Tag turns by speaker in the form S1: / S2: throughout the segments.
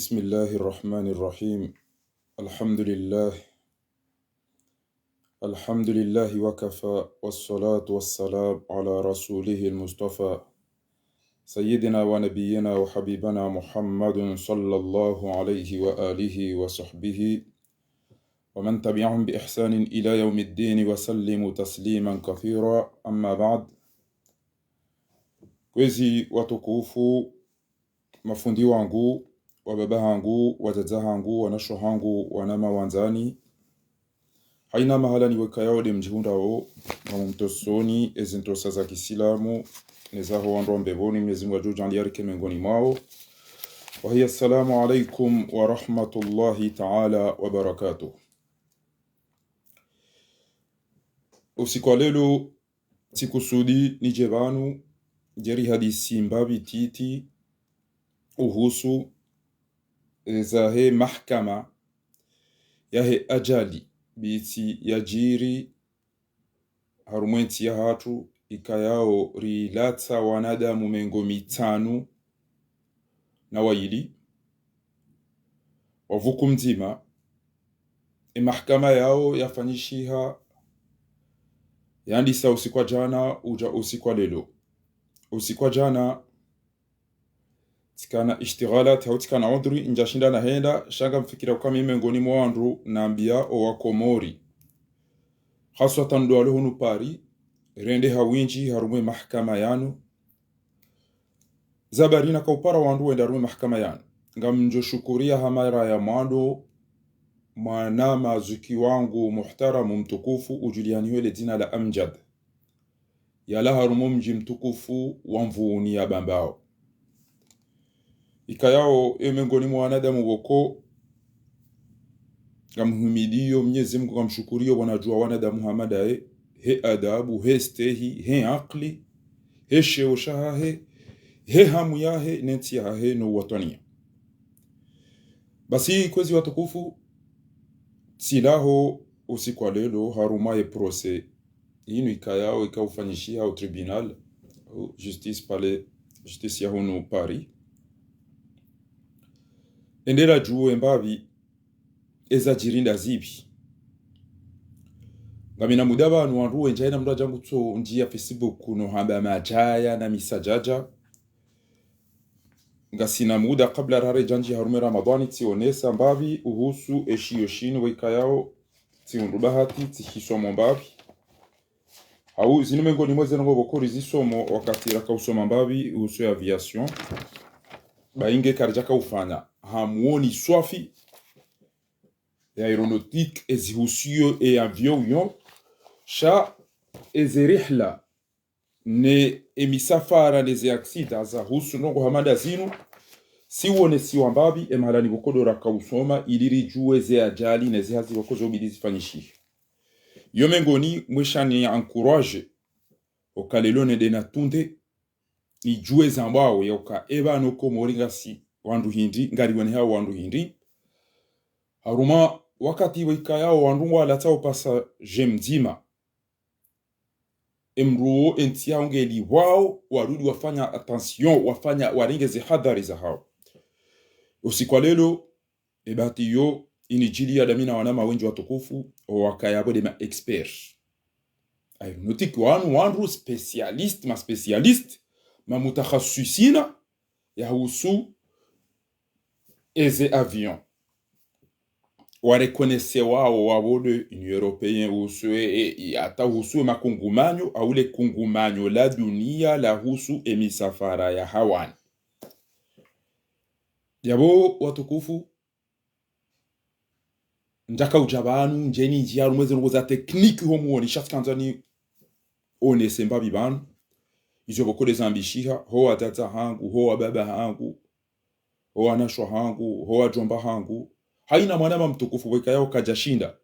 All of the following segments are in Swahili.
S1: بسم الله الرحمن الرحيم. الحمد لله وكفى، والصلاة والسلام على رسوله المصطفى سيدنا ونبينا وحبيبنا محمد صلى الله عليه وآله وصحبه ومن تبعهم بإحسان إلى يوم الدين وسلم تسليما كثيرا. أما بعد. Kwezi watukufu, mafundi wangu, wababa hangu, wazaza hangu, wanasho hangu, wanama wanzani, haina mahala ni wekayao de mjihunda o mtosoni ezintosa za kisilamu nezaho wandu mbeboni Mwenyezi Mungu ajujandiarike mengoni mwao. Wa hiya assalamu alaikum wa rahmatullahi ta'ala wa barakatuh. Usiku wa leo sikusudi nijebanu jeri hadisi mbabi titi uhusu zahe mahkama yahe ajali biti yajiri harumwenti ya hatu ikayao rilata wanadamu mengo mitanu na waili wavuku mzima. Mahkama yao yafanyishiha yandisa usikwa jana uja usikwa lelo. Usikwa jana tikana ishtighalat hau tikana udri njashinda na henda shanga mfikira ukami mengoni mwandu naambia owa Komori haswatan duwalu hunu pari rende hawinji harume mahkama yanu zabarina kaupara wandu wenda harume mahkama yanu ngamjo shukuria hamara ya mwando mwanama zuki wangu muhtaramu mtukufu ujulianiwele dina la Amjad yala harumu mji mtukufu wamvuuni ya bambao ikayao emengoni mwanadamu woko gamhumidio Mwenyezi Mungu gamshukurio wanajua wanadamu hamadae he adabu he stehi he akli he sheoshahe he hamu yahe nenti yahe no watania. Basi kwezi watukufu silaho usiku wa lelo harumaye prose inu ikayao ikaufanyishia au tribunal au justice pale justice ya hunu Paris endela juu embabi eza jirinda zibi ngamina mudaba nuandu enjaina mndu jangu tso njia Facebook kuno hamba majaya na misajaja ngasina muda kabla rare janji harume Ramadhani tionesa mbabi uhusu eshiyoshini wikayao tiundubahati tihisomo mbabi au zinomengoni mweze ngo bokori zisomo wakati raka usoma mbabi uhusu ya aviation bainge karjaka ufanya hamuoni swafi ya aeronautique ezihusio e avion yon sha ezerihla ne emisafara neze aksida za husu nongo hamada zinu siwone siwambabi emalani bokodo raka usoma iliri juwe ze ajali neze hazi bokozo bidizi fanyishi yomengoni mweshani ya encourage okalelone de natunde ni juwe zambao ya oka eba no Komori ngasi wandu hindi ngari wani hao wandu hindi haruma wakati wikayao wandu wala tao pasa jemdima emruo entia ongeli wao warudi wafanya attention wafanya waringeze hadhari za hao. Usiku wa lelo ebati yo inijili ya damina wanama wenji watukufu wakayabo de ma expert aeronautique wandu specialist ma specialist ma mutakhassisina ya husu eze avion warekonese wao wabode Union Européenne uswe ata husu makungumanyo au le kungumanyo la dunia la husu emisafara ya hawani yabo watukufu njaka ujabanu njeni njia rumweze ngoza tekniki homuoni shatkanzani one semba bibanu izo bokole zambishiha ho atata hangu ho baba hangu ho anashwa hangu ho ajomba hangu haina mwanama mtukufu wekayao kajashinda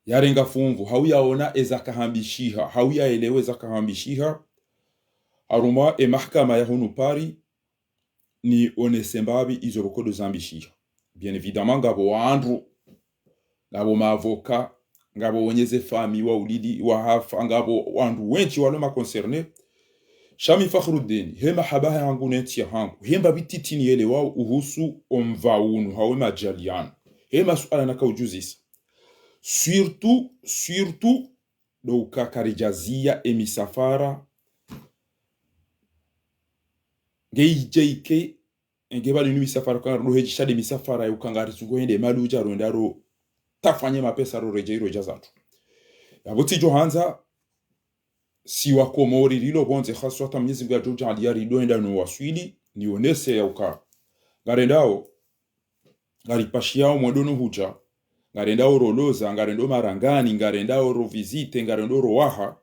S1: yarenga fumvu hauyaona ezakahambishiha hauyaelewe zakahambishiha haruma mahkama ya hunu Paris ni onesembabi izo bokodo zambishiha bien évidemment ngabo wandu ngabo maavoka ngabo onyeze fami wa ulidi wa hafa ngabo wandu wenchi waloma concerne Shami Fakhruddin hema habaha yangu netia hangu hemba bititini yele wao uhusu omvaunu hawe majaliano hema suala naka ujuzisa surtout do ukakarijazia emisafara ngeijeke ngebali ni misafara kwa roheji de misafara ukangari sugoende maluja rondaro tafanye mapesa ro rejeiro jazatu yabuti johanza si wa Komori lilo bonze khaswa ta Mwenyezi Mungu ajoja aliyari doenda no waswili ni onese ya uka garendao garipashiao mwedono huja garendao roloza garendo marangani garendao ro visite garendo ro waha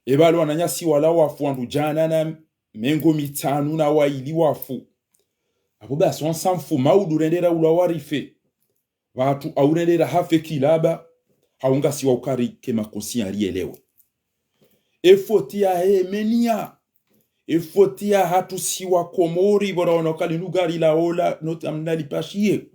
S1: ebalo ananyasi wala wafu andu jana na mengo mitanu na waili wafu abo basi onsamfu maudu rendera ulawarife watu aurendera hafe kilaba haunga si wa ukari kema konsia alielewe efotia menia efotia hatu siwa Komori bora onokali lugari la ola notamnali pashie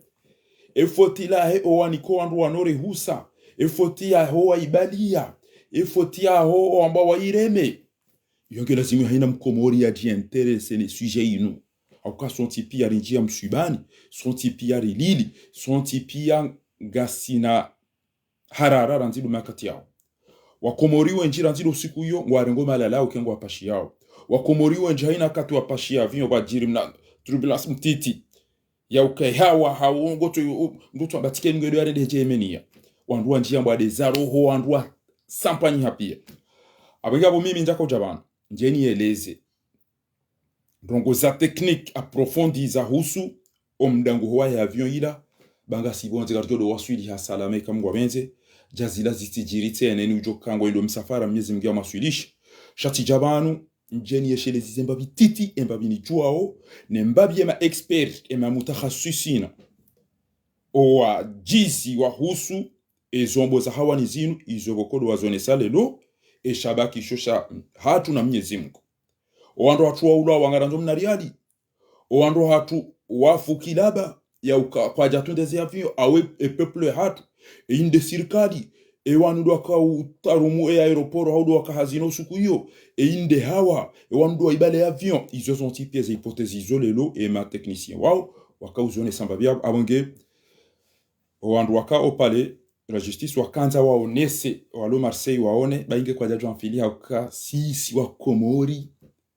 S1: efotila oani ko andu wanore husa efotia hoa ibalia efotia ho amba wa ireme yonge lazima haina mkomori ya jienterese ne sujet inu auka sonti pia rinjia msubani sonti pia rilili sonti pia gasina harara ranzidu makati yao Wakomori wenjira nzilo siku hiyo ngwarengo malala ukengo wapashi yao Wakomori wenjina kati wapashi ya vinyo bajiri mna turbulence mtiti ya ukehawa hao ngoto abatike ngelo ya de jemenia wandu njia mbwa de zaro ho wandu sampanyi hapia abengabo mimi njako jabana njeni eleze ndongo za technique approfondie za husu omdango hoa ya avion ila banga sibonze garjo do waswili ha salame kamgwa benze jazila zitijirite eneni ujokango ilo msafara Mwenyezi Mungu amaswilisha shati jabanu njeni yeshele zizemba bititi embabi ni juao ne mbabi ema expert ema mutakhassisina owa jizi wa husu ezombo za hawani zinu izobokodo wazone salelo e shabaki shosha hatu na Mwenyezi Mungu oando hatu wa ula wangaranzo mnariali oando hatu wafu kilaba ya kwa jatundeze avio awe e peuple hatu e inde sirikali e wanudu waka utarumu e aeroporo haudu waka hazino suku hiyo e inde hawa e wanudu wa ibale avion izo sont types e hypothèses isolelo e ma technicien wao waka uzone sambabia abonge wandu waka opale la justice wakanza waonese walo Marseille waone bainge kwa jaju amfilia waka si wa Komori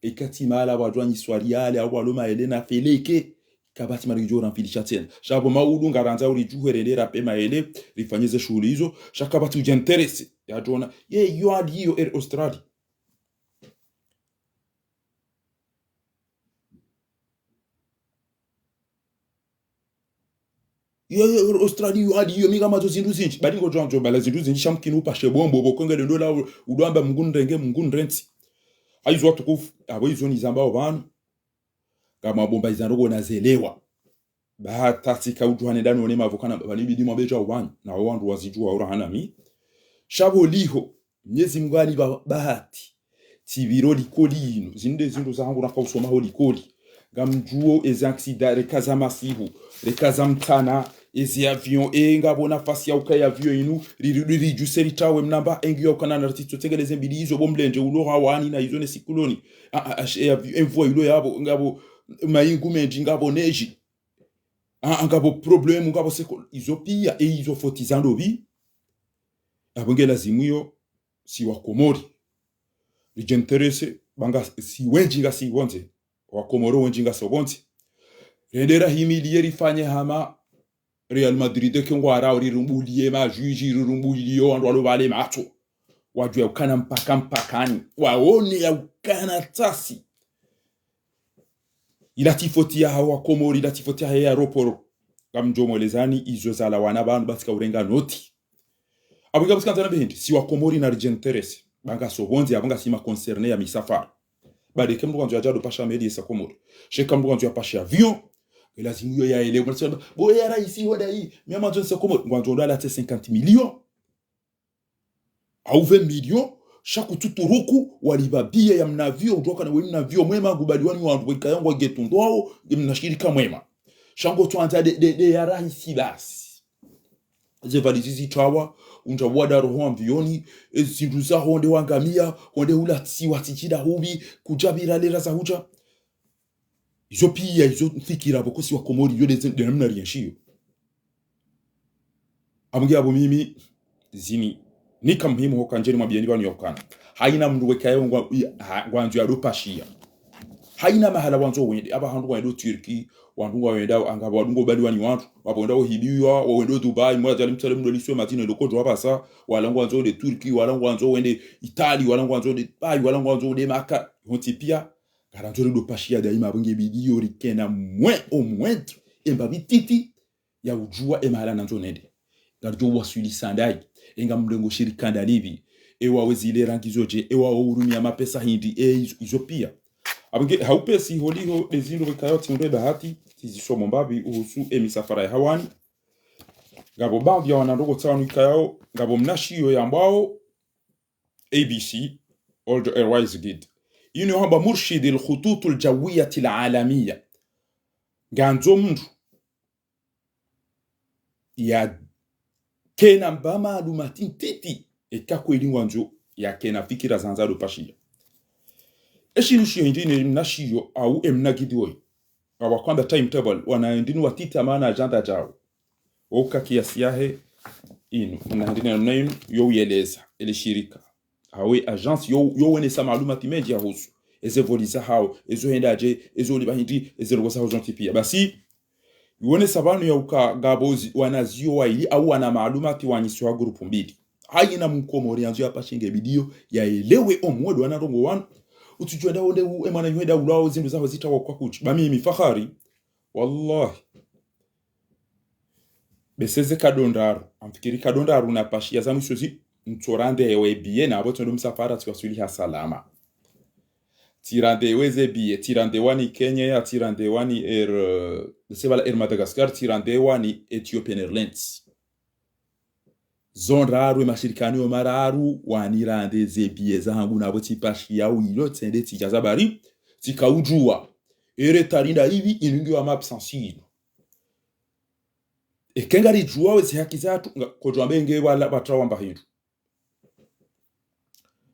S1: e katimala wajwa nyiswariale au walo maelena feleke kabati marijo ramfilisha tena shabo maudu ngaranza uri juherelera pema ele rifanyeze shughuli hizo shakabati ujenterese ya jona ye yo adiyo Australia yo Australia yo adiyo miga mazo zindu zinji bali ngo jonjo bala zindu zinji shamkinu pashe bombo bokongele ndo la udwamba mungundrenge mungundrensi aizo tukufu abo izo nizamba obanu kama bomba izanrogo nazelewa bahatasika ujuhane dano ne mavokana balibidi mwabeja ubanyi na wandu wazijua urahana mi shabo liho Mwenyezi Mungu ali bahati tibiro likoli ino zinde zindu zangu naka usoma ho likoli gamjuo ezi accident rekaza masihu rekaza mtana ezi avion ngabona fasi ya ukaya avion inu rijuseri tawe mnamba engyo kana na ratito tegeleze mbili izo bomblenje ulo hawani na izo ne sikuloni envoy ilo yabo ngabo maingu menji ngabo neji ngabo problème ngabo seko izopia e izo fotizando bi abonge lazimuyo si wa Komori lijenterese banga si wenjinga si bonze wa Komoro wenjinga so bonze rendera himilie rifanye hama Real Madrid ke ngwara uri rumbulie ma juji rumbulio ando alo bale macho wajwe ukana mpakani waone ya ukana tasi ilatifotia hawa Komori ilatifotia ya aeroport kamjomo lezani izo zala wana bantu basika urenga noti abunga buskantana behindi si wa Komori na rijenterese banga sobonzi abunga sima concerné ya misafara bade kembu kanzo ajado pasha medi sa Komori shekambu kanzo ya pasha avion lazima ya ele mwanasema boya raisi hoda hii miama jonse Komori ngwanzo la 50 millions au 20 millions chaque tuturuku walibabia ya mnavio utoka na wewe mnavio mwema gubaliwani wandu wekayangwa getundwao mnashirika mwema shango tuanza de ya raisi basi ze valizizi tawa unja wada roho amvioni zinduza honde wangamia honde hula tsiwa tichida hubi kujabira lera za huja izo pia izo fikira bokosi wa komori yo de namna rienshiyo amugi abo mimi zini nika muhimu hoka njeni mabieni banu yokana haina mndu wekayo ngwanzu ya dopashia haina mahala wanzo wende aba handu wendo Turki wandu wenda angaba wadungo bali wani watu wabonda ohibiwa wendo Dubai mwa jali mtale mdo liswe matine lokojo abasa walango wanzo de Turki walango wanzo wende Italy walango wanzo de Dubai walango wanzo de Maka hontipia garanzo dopashia daima bunge bidio rikena au moins embabi titi ya ujua mahala nanzo nende garjo wasuli sandai enga mlengo shirikanda livi ewa wezile rangi zoje ewa urumia mapesa hindi izo pia abenge haupesi holiho dezindo bikayoti ndo bahati tizishomo mbabi uhusu emisafara ya hawani ngabo baadhi ya wanandogo tsano ikayao ngabo mnashiyo ya ambao ABC All Airways did ino hamba murshid al-khutut al-jawiyah al-alamiyah ganzo mndu ya kena mbama alumati titi ekako elingwanzo ya kena fikira zanzado pashia eshirushio indine mnashiyo au emnagidioi awakwamba timetable wanaendinu watita maana agenda jao oka kiasi yahe inu mnaendine mnainu yo yeleza elishirika awe agence yo wenesa malumati media husu ezevoliza hao ezohendaje ezolibahindi ezerogosa hozantipia basi yuone sabanu ya uka gabozi wanazio waili au wana maalumati wanyiswa grupu mbili haina mkomori yanzu ya pashinge bidio ya elewe omwodo wanarongo wanu utujua dawo de emana yuheda ulao zindu zaho zitawa kwa kuchi bamimi fahari wallahi beseze kadondaru amfikiri kadondaru na pashia zamu shozi ntorande ewe biye na aboto ndo msafara tuwasuli ha salama tirande weze biye tirande wani Kenya ya tirande wani Air Madagascar tirande wani Ethiopian Airlines zonraru mashirikani yo mararu wani rande ze biye zangu na boti pashi ya uilo tsende tijazabari tikaujua ere tarinda hivi inungi wa map sensible ekengari juwa wezi haki zatu kojwambe nge wala batrawamba hindu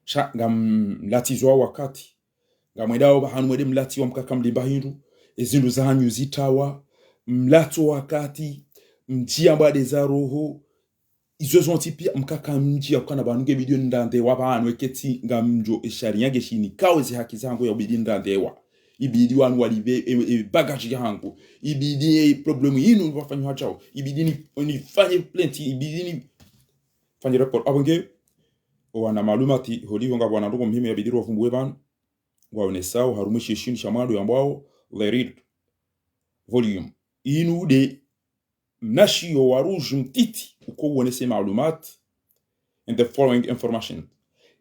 S1: sha ngam latizwa wakati ngamwedao bahanu mwede mlati wa mkaka mlimba hindu ezindu zanyu zitawa mlato wakati mjia mbade za roho izo zonti pia mkaka mjia kwa na banuge video ndande wa bahanu weketi ngamjo eshariyange shini kawezi haki zangu ya ubidi ndande wa ibidi wanu walive bagage yangu ibidi problemu yinu wafanywa hachao ibidi ni fanye plenty ibidi ni fanye report abonge wana malumati holiho nga wana ndugu muhimu ya bidiri wafumbuwe banu waonesao harumishi shini shamado ya mbao the read volume inu de mnashiyo waruju mtiti uko uonese malumat and the following information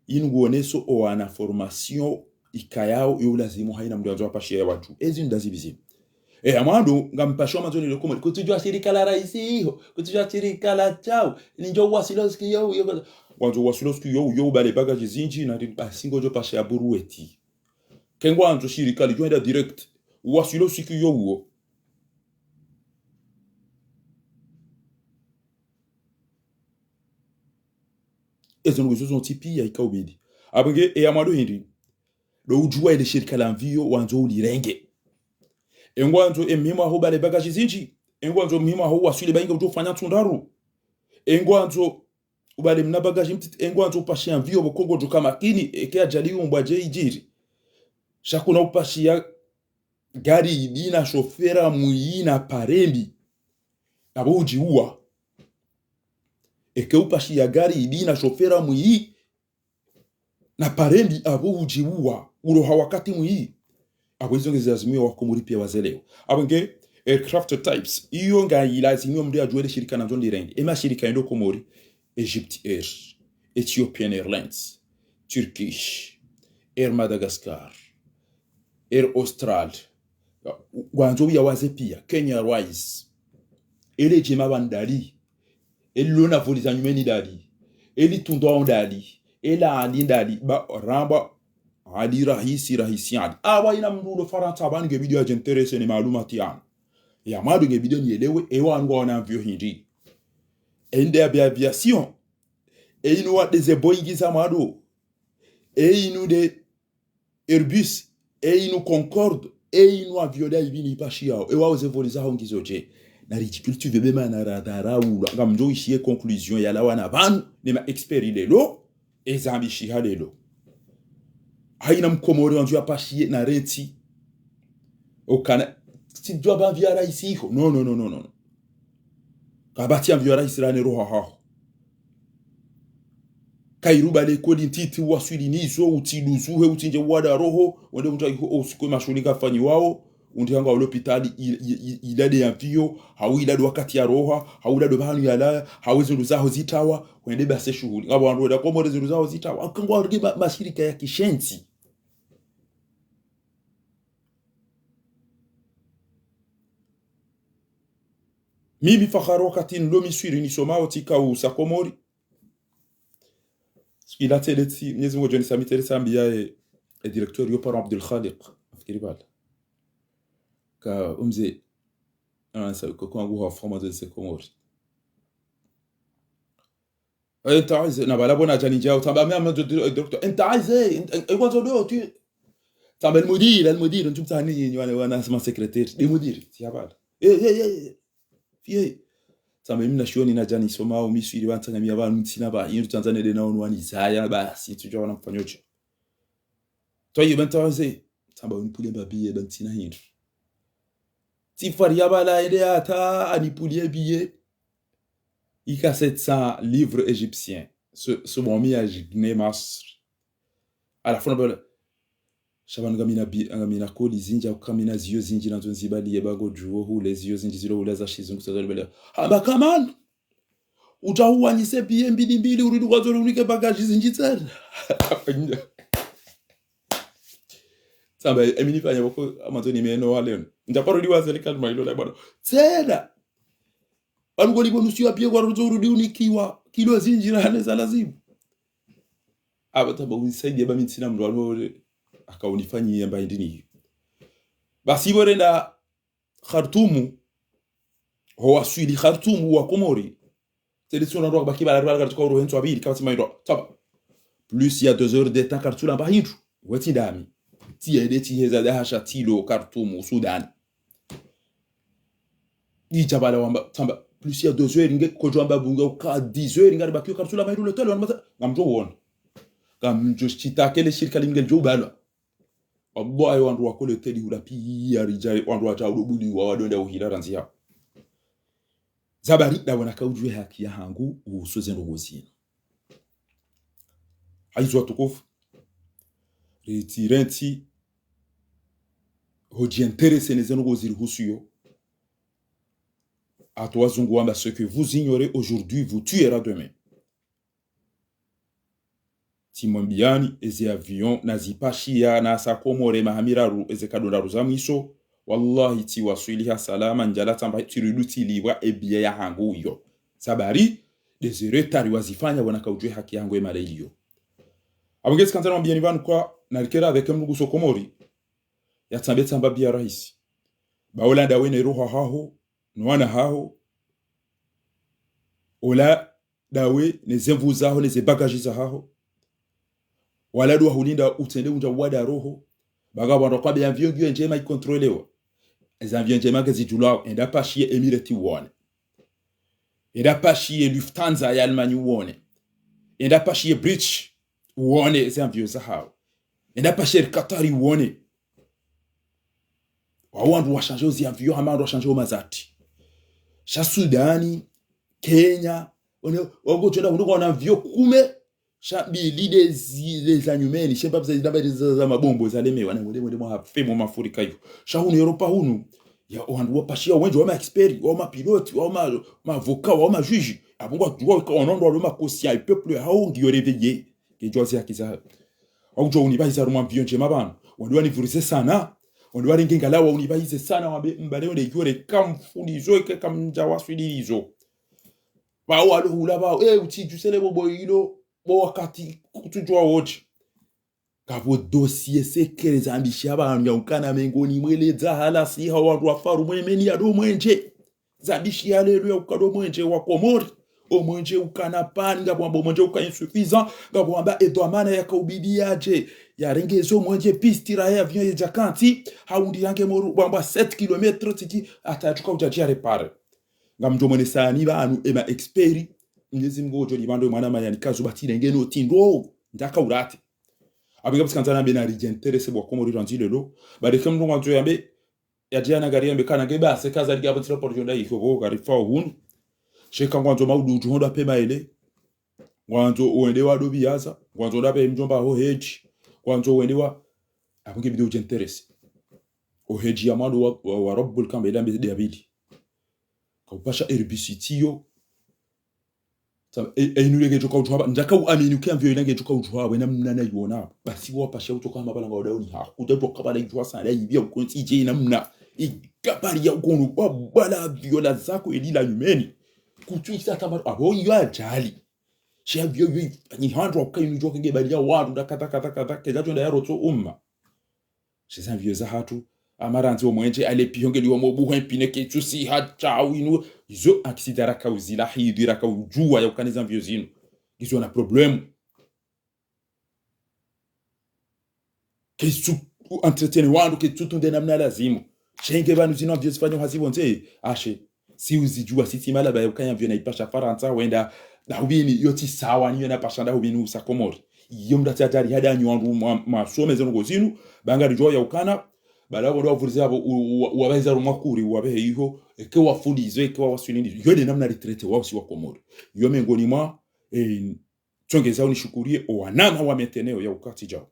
S1: inu uoneso wana formation ikayao yulazimu haina mdu anzo hapa shia watu ezi ndazi bizi amando ngampashwa mazoni lokoma kutujua shirika la raisi hiyo kutujua shirika la chao ninjo wasiloski yo wanzo wasiloski yo bale bagage zinji na basingo jo pasha burueti kengwa anzo shirika li joenda direct wasiloski yo ezo nguzo zontipi ya ikaubidi abenge amado hindi do ujua ile shirika la mvio wanzo ulirenge engwanzo emhima ho bale bagage zinji engwanzo mhima ho wasule bainga utofanya tundaru engwanzo ubale mna bagage mtiti engwanzo upashia mvio bokongo duka makini eke ajali umbwaje ijiri shakuna upashia gari idina shofera muina parembi abo ujiua eke upashia gari idina shofera muyi na parembi abo ujiua ulo hawakati muyi abwezo ngezazimio wakomuri pia wazeleo abenge aircraft types iyo nga ilazimio mdia juele shirika na nzondi rengi ema shirika endo komori Egypt Air Ethiopian Airlines Turkish Air Madagascar Air Austral wanzo ya waze pia Kenya Airways ele jema bandali elona voliza nyumeni dali eli tundwa ndali ela andindali ba ramba ali rahisi adi awa ina mdulo faranta bange video ajenterese ni malumati yana ya madu nge video ni elewe ewa ngwa na vyo hindi ende aviation et inu wa des Boeing zamado et inu de Airbus et inu Concorde et inu avioda ibini pashia e wa ozevoliza hongizoje na ridiculture bema na radara ou ngamjo ishie conclusion ya lawana van ne ma experi lelo ezambi shiha lelo haina mkomori wanju apashie na reti okana si doba viara ici non kabati amviara isirane roha ha kairuba le kodi ntiti waswili nizo utiluzuhe utinje wada roho wende mtu usiku mashuli kafanyi wao undihanga hospitali ilade ya mpio hau ilade wakati ya roha hau ilade bahanu ya laya hawezi nduzaho zitawa wende base shughuli ngabo wandu weda komore nduzaho zitawa akangwa wargi mashirika ya kishenzi mimi fakharo wakati nlomi swiri nisomao tika usakomori ila teleti Mwenyezi Mungu John Sami Telesa ambiaye directeur yo par Abdul Khaliq fikiri bala ka umze sa ko kwangu ha forma de sekomori انت عايز انا بلا بنا جاني جاو طب ما دكتور انت عايز ايه ايوه زودو طب المدير انتم تهنيني وانا اسمع سكرتير المدير يا بعد ايه في Samba mimi nashioni na jani soma au misiri wantanga mia banu ntsina ba yintu Tanzania de naonu wani zaya basi tujua wana mfanyocho toyi bantawaze samba unipule babiye bantina hindu tifari yabala ide ata anipulie biye ika 700 livres égyptiens ce bon mi ajigne mas à la fin bala shabanu ngamina kodi zinja ukamina ziyo zinji nazo nzibali yebago juo hule ziyo zinji zilo ulaza shizungu sazali bala haba kaman utahuwa nise biye mbili uridu wazolo unike bagaji zinji tena samba emini fanya wako amazoni meno wale ndaparo liwa zelika mailo la bwana tena bango libonusi wa pia kwa urudi unikiwa kilo zinji na hane za lazimu abata unsaidie ba mitina mndwalo akaunifanyia mbaindini basi borenda Khartoum ho aswili Khartoum wa Komori télévision ndo baki bala katika uruhenzo abiri kama sima taba plus il y a 2 heures de temps Khartoum ba hindu wati dami ti edeti heza da hasha tilo Khartoum Sudan ni jabala wamba tamba plus il y a 2 heures nge ko jamba bunga ka 10 heures ngari baki Khartoum ba hindu telo ngamjo wona kam justita kele shirika lingel jobalo Allah wandu wakole tedi ulapi ya rijari wandu wataudu wa wadonda uhira ranzia zabari da wana kaujwe haki ya hangu usoze ndogozina aizo tukofu retirenti hoji interesse neze ndogoziri husuyo atwazungu wamba ce que vous ignorez aujourd'hui vous tuera demain Timombiani ezi avion nazipashia na sakomore mahamiraru eze kadonda ruzamiso wallahi ti wasiliha salama njala tamba tiriduti liwa ebie ya hangu yo sabari desire tari wazifanya wana kaujwe haki yangu emale hiyo abongezi kanzana mbiani vanu kwa nalikera avec mnugu sokomori ya tamba bia rahisi baolanda wene roho haho nwana haho ola dawe nezemvuzaho nezebagajiza haho wala do hulinda utende unja wada roho bagabo ndo kwa avion gyo njema ikontrolewa les avions njema kazi julao enda pashie Emirati wone enda pashie Lufthansa ya Almanya wone enda pashie British wone les avions zahao enda pashie Qatar wone wawandu wa changer os avions hamando changer mazati sha Sudani Kenya wango chenda ndo na avion kume shabi les anyumeni shemba za mabombo za lemewa na mwende hafemo mafurika hivyo shahunu Europa hunu ya wandu wapashia wenje wa expert wa piloti wa avocat wa juge abongo tuwa ka onondo wa makosia il peuple hao ngiyo réveiller ke jozi akiza au jo unibahiza ruma bionje mabana wandu wanivurize sana wandu waringenga lawa unibahize sana wabe mbale onde yore kamfulizo ke kamja waswilizo ba walo hulaba utijusele bobo ilo wakati kutujua wote kavo dossier sekere zambishia abantu yaukana mengoni mweleza halasi hawa wandu wafaru mwemeni ado mwenje zambishia lelo yaukado mwenje wa Komori au manje ukana pan ngabo amba manje uka insuffisant ngabo amba edwamana yakaubidiaje ya rengezo manje pistira ya avion ya jakanti haundi yange moru bamba 7 km tiki atatuka ujajia repare ngamjo mwene sani banu ema experi Mwenyezi Mungu ojo libando mwana mayani kazo batire ngeno tindo ndaka urate abinga biskanzana bena rigenterese bwa komo riranzi lelo bareke mndu nganzo yambe yajana gari yambe kana ngeba se kaza ligabo tira por jonda iko garifa hun sheka nganzo maudu juhondo pema ele nganzo uende wa dobi yaza nganzo dape mjomba ho hedge nganzo uende wa abinga bidio genterese o hedge yamado wa rabbul kamba ila mbede abidi kaupasha herbicide inulege joka ujwa ndaka uamini ukiamvyo inange joka ujwa wena mnana yona basi wapasha utoka mabala ngawadaoni ha kutoka kabala ijwa sana ibia ukonti je namna ikabali ya ukonu bala viola zako elila yumeni kutuisa tamaro abo yo ajali she avyo yo ni handro kwa inujwa kenge bali ya watu ndakata kezato nda yaro to she vieux za hatu amaranzi omwenje ale piyonge liwa mobu hempine ke tusi hacha winu izo aksidara kauzila hidira kaujua ya ukaniza vieux zinu izo na problème ke su entretien wandu ke tutunde namna lazimu shenge banu zinu vieux fanyo hasibonze ashe si uzijua sisi mala ba ukanya vieux na ipasha faransa wenda na ubini yoti sawa niyo na pashanda ubini usakomori yomda tatari hada nywandu masome zenu gozinu banga rijo ya ukana balabo ndo avuliza abo wabeza rumakuri wabehe iho eke wafundizo eke wasunini yone namna retraite wao si wakomori yo mengoni mwa chongeza unishukurie owanama wa meteneo ya ukati jao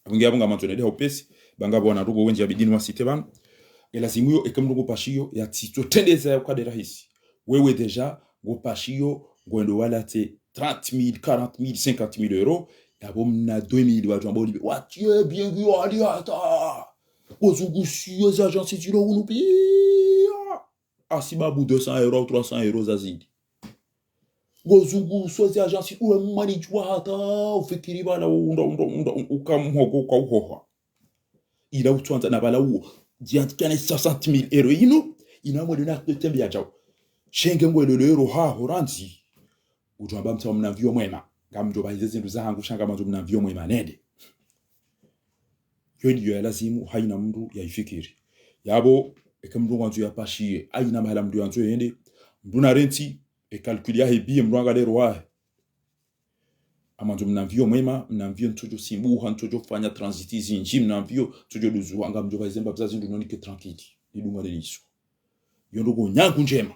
S1: abungi abunga mantonede hopesi banga bwana rugo wenje abidini wa siteban elazimuyo eke mndungu pashiyo ya tito tendeza ya ukade rahisi wewe deja go pashiyo gwendo wala te 30,000 40,000 50,000 euros yabo mna 2,000 watu ambao libe watie bien yo ali hata ozugushio za agence tilo unupia asibabu 200 euros 300 euros azidi gozugu sozi agence ule manijwa hata ufikiri bana unda ukamhogo kwa uhoha ila utwanza na bala uo diantikane 60,000 euros ino mwede na tembe ya jao shenge ngwele euro ha horanzi ujamba mtawa mnavyo mwema ngamjo bahize ndu zangu shanga manzo mnavyo mwema nede yodi ya lazimu haina mndu yaifikiri yabo ekamndu wanzu ya pashiye aina mahala mndu wanzu yende mndu na renti calculia hebi mndu angale roa amanzo mnavyo mwema mnavyo ntojo simbuha ntojo fanya transitizi nji mnavyo ntojo luzu anga mndu bahize mbazazi ndu nonike tranquille idunga deliso yondo go nyangu njema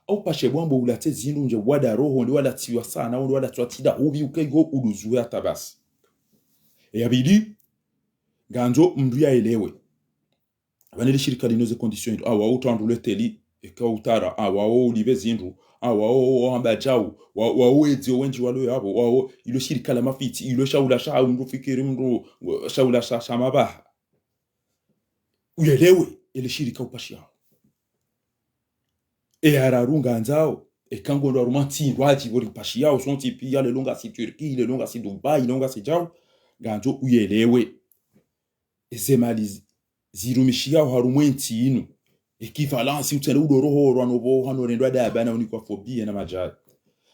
S1: au pashe bwambo ulate zindu nje wada roho ndi wala tiwa sana ndi wala twatida ubi ukego uluzu ya tabasi yabidi ganzo mndu ya elewe abanele shirika linoze condition awa utandule teli eka utara awa ulibe zindu awa amba jao wa ezi wenji walo yabo wa ilo shirika la mafiti ilo shaula sha mndu fikiri mndu shaula sha mabaha uyelewe ile shirika upashi yao ararunga nzao ekango ndo arumanti waji bori pashi yao sonti pia le longa si Turquie le longa si Dubai le longa si jao ganzo uyelewe ezemali zirumishia harumwenti inu equivalence utele udoroho rwanobo hano rendwa da bana unikofobia na majali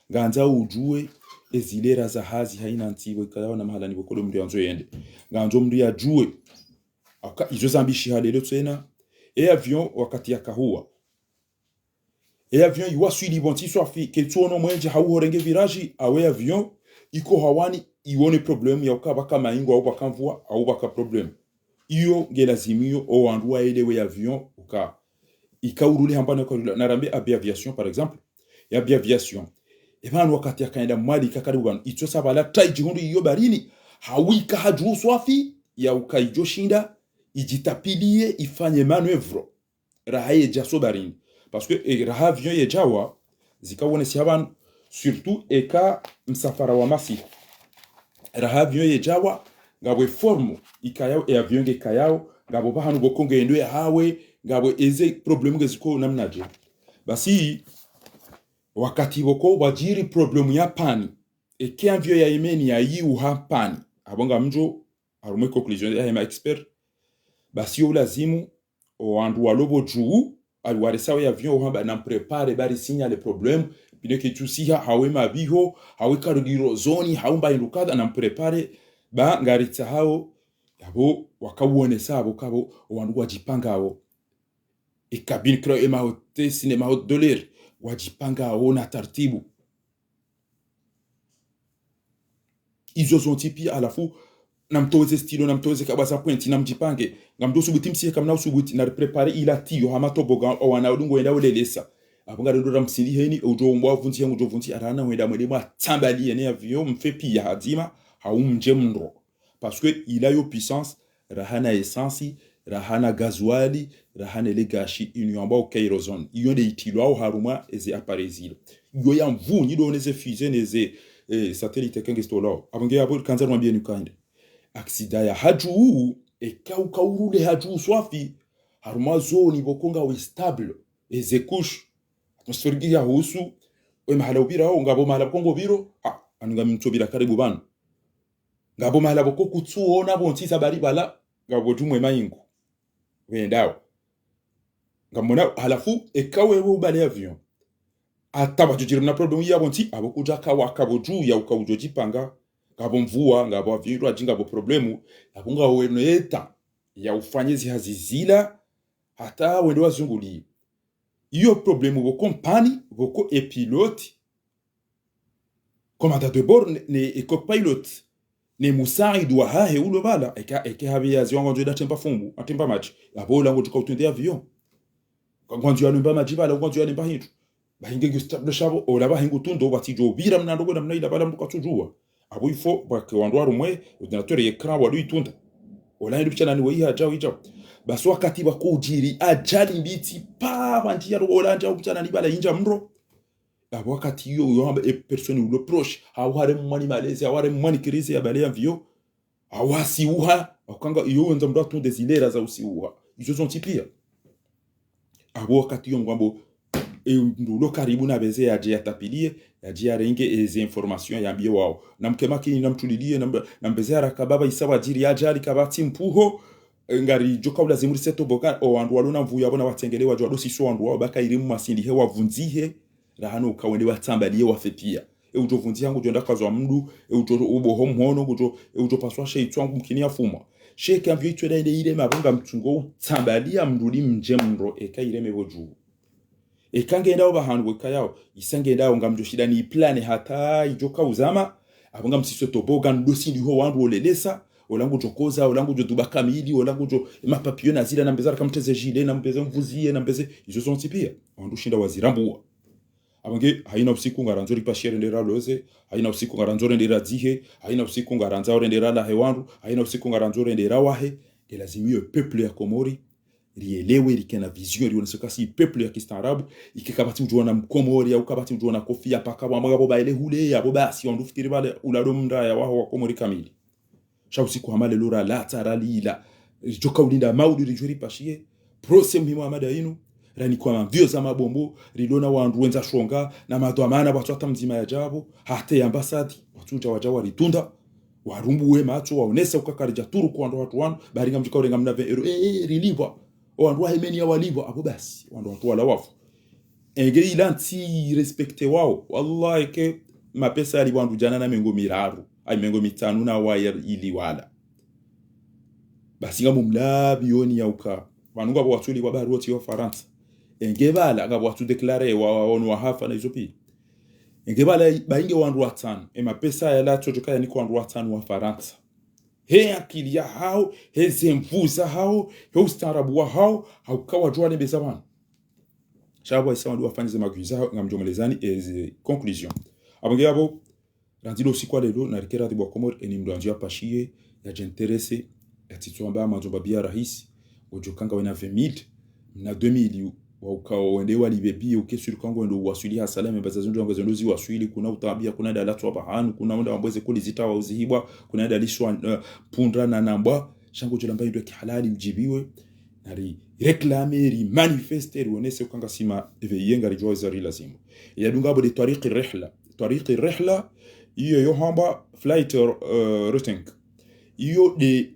S1: ganza ujue ezilera za hazi haina ntibo ikalawa na mahala nibokolo mri anzo yende ganzo mri ajue aka izo zambishi halelo tsena avion wakati ya kahua avion iwa suili bonti swafi ke tuono mwenje hauhorenge viraji awe avion iko hawani ione problem ya ukaba kama ingo au bakamvua au baka problem iyo ngelazimio o wandu elewe avion uka ikauruli hambana kwa narambe aviation par exemple ya aviation ebanu wakati akaenda mali kakari bwana ito sabala taiji hundu iyo barini hawika haju swafi ya ukaijo shinda ijitapilie ifanye manoeuvre rahaye jaso barini parce que raha avion ye jawa zikawone si haban surtout eka msafara wa masi raha avion ye jawa ngabwe formu ikayao avion ge kayao ngabo bahanu bokonge endo ya hawe ngabo eze problemu geziko namnaje basi wakati boko bajiri problemu ya pani eke avion ya Yemeni ya yi uha pani abonga mjo arume conclusion ya ma expert basi yo lazimu o andu walobo juu alwarisawe avion uhamba na prepare bari signal le problème bineke tusiha hawe mabiho hawe karugiro zoni haumba indukada na mprepare ba ngaritsa hao yabo wakawone sabo kabo wandu wajipanga hao ikabini kro ema hote sinema hot doler wajipanga hao na tartibu izo zontipi alafu namtoze stilo namtoze kabasa pointi namjipange ngamdo subuti msie kamna usubuti na prepare ila tiyo hamato boga wana udungo enda ulelesa abunga ndo msindi heni ujo mbwa vunti yangu ujo vunti arana wenda mwede mwa tambali ene avion mfe pia hadima haumje mndro parce que il a yo puissance rahana essence rahana gazuali rahana legashi inyamba o kairozon yonde itilwa au haruma eze aparezilo yo ya mvu ni do neze fusée neze satellite kengestolo abunga abo kanza mwambie nukande aksida ya haju kaurule haju swafi haruma zoni bokonga we stable eze kush atmosfergi ya husu we mahala ubira ho ngabo mahala kongo biro aninga mtobira karibu bana ngabo mahala boko kutsuona bonti sabari bala ngabo jumwe mayingu wendao ngamona halafu ekawe wo bale avion ataba jujira na problem ya bonti abokuja kawa boju ya ukaujoji panga ngabo mvua ngabo avion ajinga bo problemu akunga weneta ya ufanyezi hazizila hata wendo wazunguli iyo problemu bo compagnie boko e pilote commandant de bord ne co-pilot ne musari doit ha he ulo bala eke habe avion ngondo da tempa fumbu atempa match abola ngo tukautunde avion ngondo ya numba majibala ngondo ya nimba hintu bahinge gustable shabo ola bahingu tundo batijo bira mnando ngo namna ila bala mukatujua abo ifo bake wandwa rumwe ordinateur yekra wadu itunda ola ndu chana ni wi haja wija baso wakati bakujiri ajali mbiti pa banti ya ola nja uchana ni bala inja mro abo wakati yo hamba e personne ou le proche aware mwani malezi aware mwani crise ya bale avion awasi uha akanga iyo nza mdo tu desilera za usiuha izo zontipia abo wakati yo ngwambo ndulo karibu na beze yaje yatapilie yaje yarenge eze information yambie wao namkema kini namtulilie nambeze arakababa isawa jiri ajali kabati mpuho ngari joka ula zimuri seto boka o wandu walona mvuya bona watengelewa jwa dosi so wandu wao baka irimu masindi he wavunzihe rahano ukawende watambalie wafepia ujo vunzi yangu jonda kazwa mdu ujo ubo homhono ujo paswa sheitwangu mkini afuma sheke amvyo itweda ile mabunga mtungo utambalia mrudi mje mro eka ireme boju ekangenda obahanwe kayao isangenda ngamjoshida ni plane hata ijoka uzama abunga msiswe toboga ndosi ndiho wandu olelesa olangu jokoza olangu joduba kamili olangu jo mapapio na zila nambezara kamteze jile nambeze mvuzie nambeze izo zontipia wandu shinda wazirambua abange haina usiku ngaranzori pashere ndera loze haina usiku ngaranzori ndera zihe haina usiku ngaranzori ndera la hewandu haina usiku ngaranzori ndera wahe de lazimio peuple ya Komori rielewe likena vision lioneka si peuple ya kistaarabu ikikabati mjuana mkomori au kabati mjuana kofia paka bambaga boba ile hule ya boba si ondu fikiri bale ulado mnda ya waho wa Komori kamili sha usiku hamale lora la taralila joka ulinda maudi rijuri pashie prose mhimu amada inu rani kwa mvio za mabombo rilona wandu wenza shonga na madwamana watu hata mzima ya jabo hata ya ambasadi watu wajawa ritunda warumbu we macho waonesa ukakarija turu kwa watu wanu baringa mjika urenga mnave riliva wandu wahemeni ya waliva abo basi wandu watu wala wafu enge ilanti respecte wao wallahi ke mapesa ali wandu jana na mengo miraru ay mengo mitanu na wire ili wala basi ngamu mlabi yoni ya uka wanunga bo watuli kwa baruoti wa Faransa engebala ngabo watu declare wa onu wa hafa na izopi engebala bainge wandu watano mapesa ya la chojoka ya niko wandu watano wa Faransa he akili ya hao he zemvuza hao he ustarabu wa hao haukawa jua ni bezawan shabo isa wandu wafanyize maguiza ngamjomelezani eze conclusion abange abo randilo sikwa lelo na rikera de Komori eni mdoanjia pashie ya jinteresse ya tituamba manzoba bia rahisi ojokanga wena 20000 na 2000 wa ukao wende walibebi ukesuri kango ndo wasuli hasalame bazazundu ngo zondozi wasuli kuna utabia kuna dala twa bahanu kuna ndo ambweze kulizita wa uzihibwa kuna dala lishwa pundra na namba shango jolamba ndo kihalali ujibiwe nari reclamer manifester wonese ukanga sima eveyenga rijoza rilazimo yadunga bo de tariqi rihla iyo yo hamba flight routing iyo de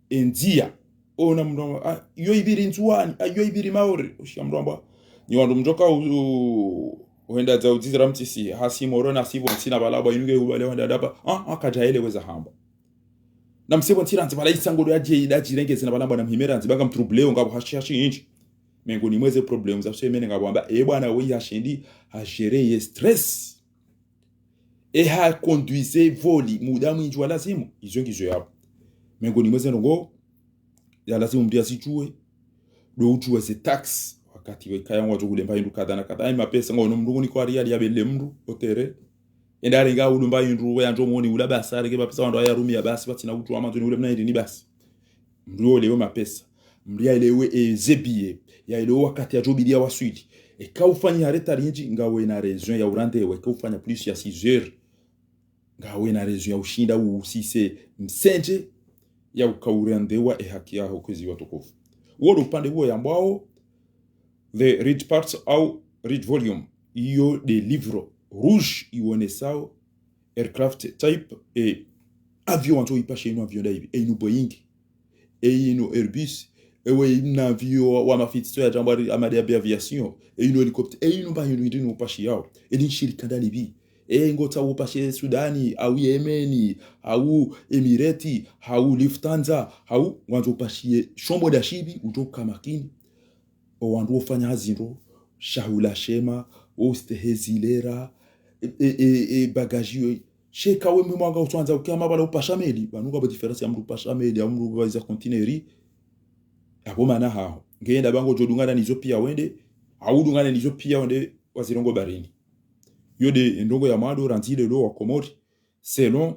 S1: endia ona mndo yo ibiri nzuani ayo ibiri maori ushamromba ni wandu mjoka Wenda za uzizira mtisi hasi morona sibo ntina balaba inuge ubale wenda daba akajaele weza hamba na msebo ntira nzibala isango yaje idaji rengeze na balamba na mhimera nzibaga mtroubleo ngabo hashi inji mengo ni mweze problem za semene ngabo amba bwana we yashindi ha gérer stress ha conduiser voli muda mwinji wala simu izo ngizo yapo mengo ni mweze ngo ya lazima mdia sichue do uchue ze tax wakati we kaya ngwazo kulemba indu kadana kadana mapesa ngo nomndu ni kwa riali yabele mndu otere endare nga ulumba indu we anjo moni ula basare ke mapesa ndo ya rumi ya basi batina utu amanzo ni ule mna ni basi mndu lewe mapesa mria elewe ezebie ya ile wakati ya jobidia wa suite e ka ufanya hareta rinji ngawe na raison ya urande we ka ufanya plus ya 6 heures ngawe na raison ya ushinda usise msenje ya ukaurandewa haki yao kwezi watukufu wolo upande huo ya mbao the rich parts au rich volume iyo de livre rouge ionesao aircraft type et avion anto ipashe ino avion daibi e ino Boeing e ino Airbus e we ino avion wa mafitso ya jambari amade aviation e ino helicopter e ino ba ino pashi yao e ni shirika dalibi e ngota upashe Sudani au Yemeni au Emirati au Lufthansa au wanzo upashe shombo da shibi utoka makini o wandu ufanya haziro shahula shema o stehezilera bagagio sheka we mwanga utwanza ukama bala upasha meli banuka ba difference ya mru pasha meli ya mru baza containeri abo mana hao ngenda bango jodungana nizo pia wende au dungana nizo pia wende wazirongo barini yode ndongo ya mado rantile lo wa Komori selon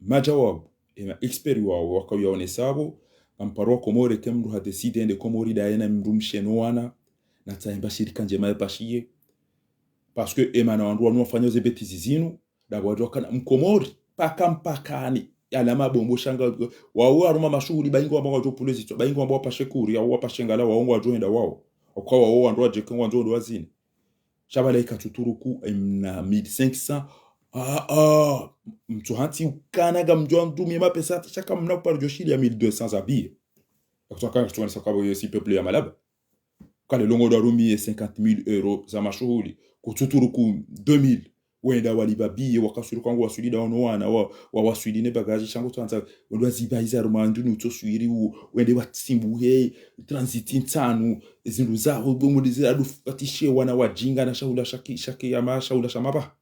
S1: majawab ma expert wa wakawione sabo amparo Komori kemru ha decide ende Komori daena mru mshenoana na taimba shirika njema ya pashiye parce que emana wandu wanofanya ze betizi zinu dabwajo kana mkomori mpakani yana mabombo shanga wao aruma mashughuli baingo ambao wajo polisi baingo ambao pashe kuri au pashe ngala waongo wajo enda wao kwa wao wandu waje kwa wandu ndo wazini shabala ikatuturuku na 1500 mtu hanti ukanaga mjwa ndumi mapesa chaka mna par joshili ya 1200 abie kutoka kwa sababu yesi peuple ya malaba kale longo do rumi 50000 euros za mashughuli kututuruku 2000 wenda walibabi wakasuru kwangu wasuli da ono wana wa wasuli ne bagaji shango twanza ndo zibayiza rumandu nuto suiri wende watsimbuhe transitin tsanu izindu za bomudize adu fatishe wana wajinga na shaula shaki ya mashaula shamaba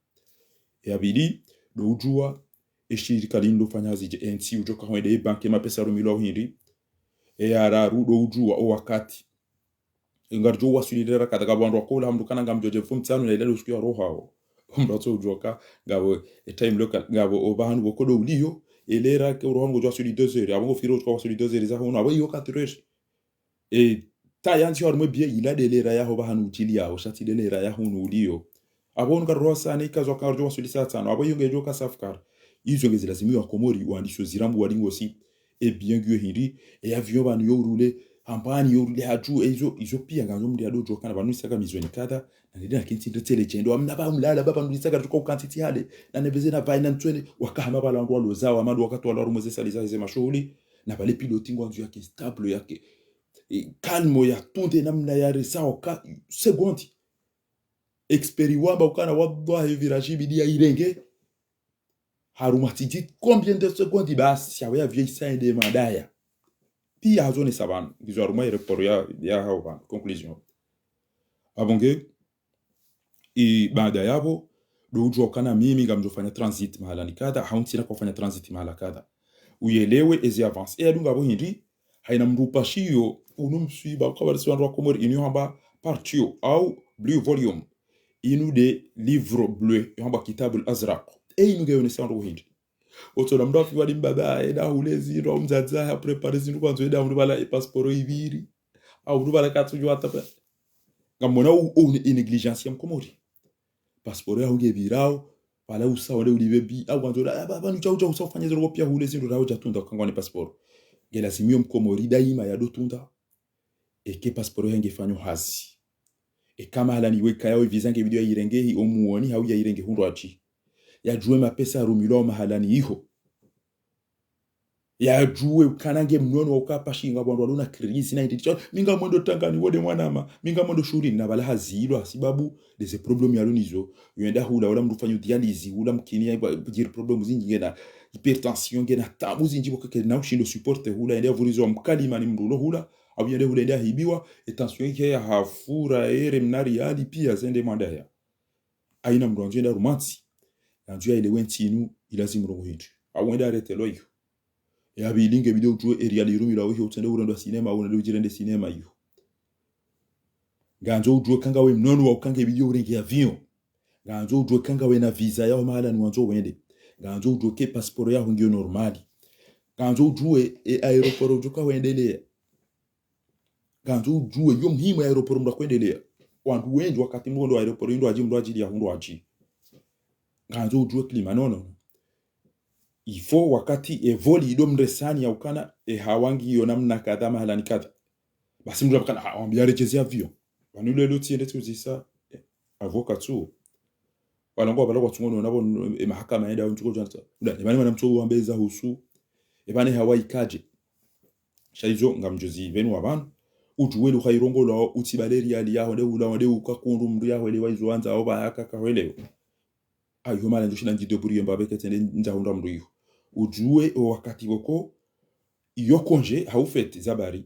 S1: yabidi do ujua eshirika lindo fanya zije NC ujoka wende banki mapesa rumilo hindi araru do ujua o wakati ngarjo wasulidera kadaga bandu akola hamdu kana ngamjoje fumtsanu na ile usikia roho mbato ujoka ngabo time local ngabo obahanu bokodo uliyo elera ke urongo jo suli 2 heures avant firo ko suli 2 heures za hono abo yo 4 heures et tayanti hormo bien il a de lera ya obahanu utilia o shati de lera ya hono uliyo abo ngarro sana ikazo karjo suli satano abo yonge joka safkar izo ngezi lazimi wa Komori wandisho zirambu walingo si et bien gueux hindi et avion banu yo rouler ampani yo rouler haju izo pia nganzo mdi ado joka na banu saka mizweni kada na ndina kinti ndo telegendo amna ba mlala baba ndisaka tuko kantiti hale na nebeze na baina ntwene wakahama bala ndo lozawa amadu wakati wala rumeze saliza hizo mashughuli na bale piloti ngwanzo yake stable yake calmo ya tunde namna ya resawa ka secondi experiwamba ukana wadwa virage bidia irenge harumatiti combien de secondes basi ya vieille saint de madaya pia hazone saban gizo aruma report ya hawa conclusion abonge i baada yabo do ujokana mimi ngamjofanya transit mahala nikada hauntina kufanya transit mahala kada uyelewe ezi avance adunga bo hindi haina mrupa shio unumswiba kwa wale swandu wa Komori inu hamba partio au blue volume inu de livre bleu hamba kitabul azraq inu geone swandu hindi otola mdo afi wadi mbaba eda ulezi ro mzaza ya prepare zindu kwanzo eda mdu bala passport ibiri au mdu bala katujo atape ngamona u negligence ya Komori passport ya unge birao pala usa wale ulibebi au kwanzo baba ni chaucha usafanya zero pia ulezi ndo rao jatunda kangwa passport ngela simio Komori daima ya dotunda eke passport yange fanyo hazi e kama hala ni weka yao vizange video irenge hi omuoni hau ya irenge hundu achi ya juwe mapesa rumilo mahala ni iho ya juwe ukanange mnono ukapashinga bantu waluna krizi na ndicho minga mwendo tangani wode mwanama minga mwendo shuri na bala hazilwa sababu des problème ya lunizo yenda hula wala mrufanya dialyse wala mkini ya dire problème zingi ngena hypertension ngena tabu zingi bokeke na ushindo support hula yenda vurizo mkalima ni mrulo hula au yenda hula yenda hibiwa tension yake ya hafura ere mnari ali pia zende mandaya aina mronjo yenda rumatsi nanjua ile wentinu ilazimu rongo hindu au yenda retelo hiyo ya bilinge video tu eri alirumi la wiho utende urendo cinema au ndio jirende cinema hiyo ganzo ujue kanga we mnono wa ukange video urengi avion ganzo ujue kanga we na visa yao mahala ni wanzo wende ganzo ujue ke passport yao ngio normali ganzo ujue aeroport ujuka wendelea ganzo ujue yo muhimu aeroport mda kwendelea wandu wengi wakati mwondo aeroport ndo aji mdo ajili ya hundo aji ganzo ujue klima nono ifo wakati evoli ido mresani ya ukana hawangi yo namna kadha mahala ni kadha basi mdu wakana hawambia rechezi avion wanule loti yende tuzisa avocat tu walangwa bala kwa tungono nabo mahakama yenda unchuko janta ebani mana mtu wambeza husu ebani Hawaii kaje shaizo ngamjozi benu abantu ujuwe lu khairongo lo utibaleri ali yaho de ula wade ukakundu mndu yaho le waizo anza oba yakaka welewe ayo mala ndushina ngido buriye mbabe ketende ndahunda mndu yo ujuwe wakati goko iyo konje haufete zabari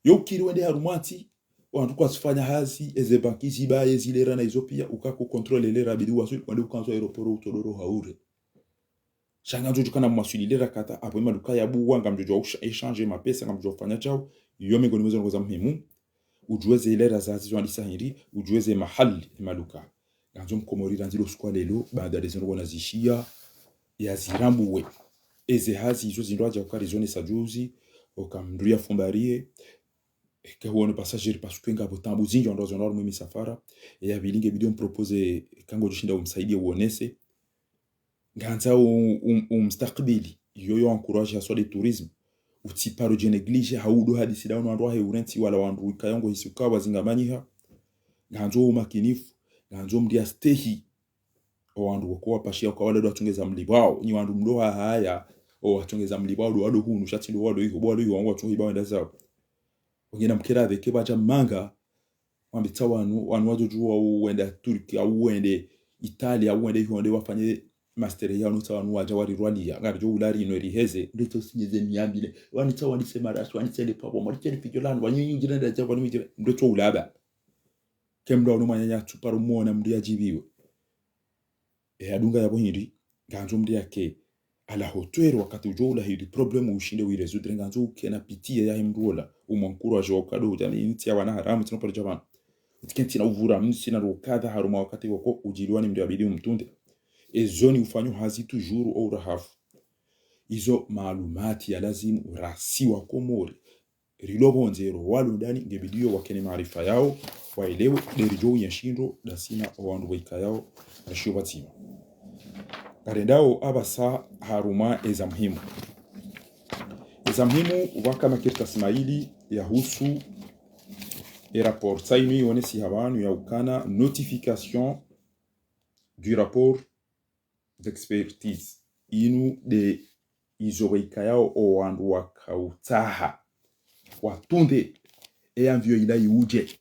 S1: yo kiri wende harumati wantu kwa sifanya hazi eze banki zibaye zilera na izo pia ukako controle lera bidi wasu wande ukanzo aeroport utodoro haure shanga njojo kana mwasulilera kata apo maduka ya buwa ngamjojo échanger mapesa ngamjojo fanya chao yo mengoni mwezo ngoza muhimu ujuweze ilera zazi zo alisahiri ujuweze mahali maduka nganzo mkomorira nzilo sukwa lelo baada ya zingo nazishia ya zirambuwe eze hazi izo zindwaje ukari zone sajuzi okamnduya fumbarie huone passager parce que ngabo tambu zingi ndo zonoro mimi safara ya bilinge video propose kango jishinda umsaidie uonese nganza mstakbili yoyo encourage ya swali tourisme utiparo je neglige haudo hadisi da ndo ndo he urenti wala wandu kayongo hisuka bazingamanyiha nganzo makinifu nganzo mdia stehi wandu kwa pashia kwa wale watongeza mlibao ni wandu mdoha haya o watongeza mlibao do wado hunu shati do wado hiyo bado hiyo wangu watongi bawo ndaza wengine mkira veke bacha manga wambitsa wanu wajojuwa uenda Turki au uende Italia au uende hiyo wafanye master ya no tawanu waja wari rwalia ngabyo ulari no riheze ndito sinyeze nyambile wani tawani semaraso wani sele pabo mari tele pijolan wani yinjira ndaza wani yinjira ndito ulaba kemdo no manyanya tuparo muona mndi ajibiwe adunga yabo hindi ganzo mndi yake ala hotwero wakati ujola hidi problem ushinde wiresoudre nganzo kena pitie ya himdola umankuraje wakado jamii nti wana haramu tinopara jaban tikenti na uvura msina rokada haruma wakati wako ujiliwani mndi abidi umtunde ezoni ufanyo hazi toujours au rahafu izo maalumati ya lazim urasiwa komori rilobonzero walu ndani ngebidio wakene maarifa yao waelewe derijo yashindo dasina wandu waika yao nashubatima karendao abasa haruma eza muhimu waka makirta Ismaili ya husu rapport sainu yonesi habanu ya ukana notification du rapport d'expertise inu de izoreika yao o wandu wakautaha watunde eyamvyo ila iuje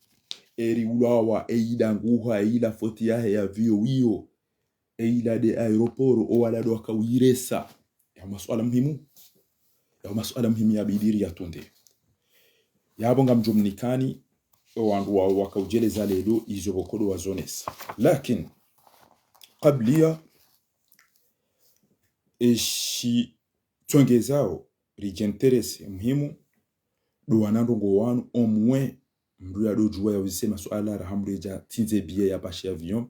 S1: eri ulawa eida nguha eila foti yahe ya vyo wiyo eila de aeroporo o wala do wakawiresa ya masuala muhimu ya bidiri ya tunde yabonga mjumnikani o wandu wakaujeleza lelo izobokodo wa zones lakini qablia eshi twengezao rijenterese muhimu do wanandongo wanu omwe mdu ya dojuwa ya uzisema suala rahamreja tinze biye ya bashi avion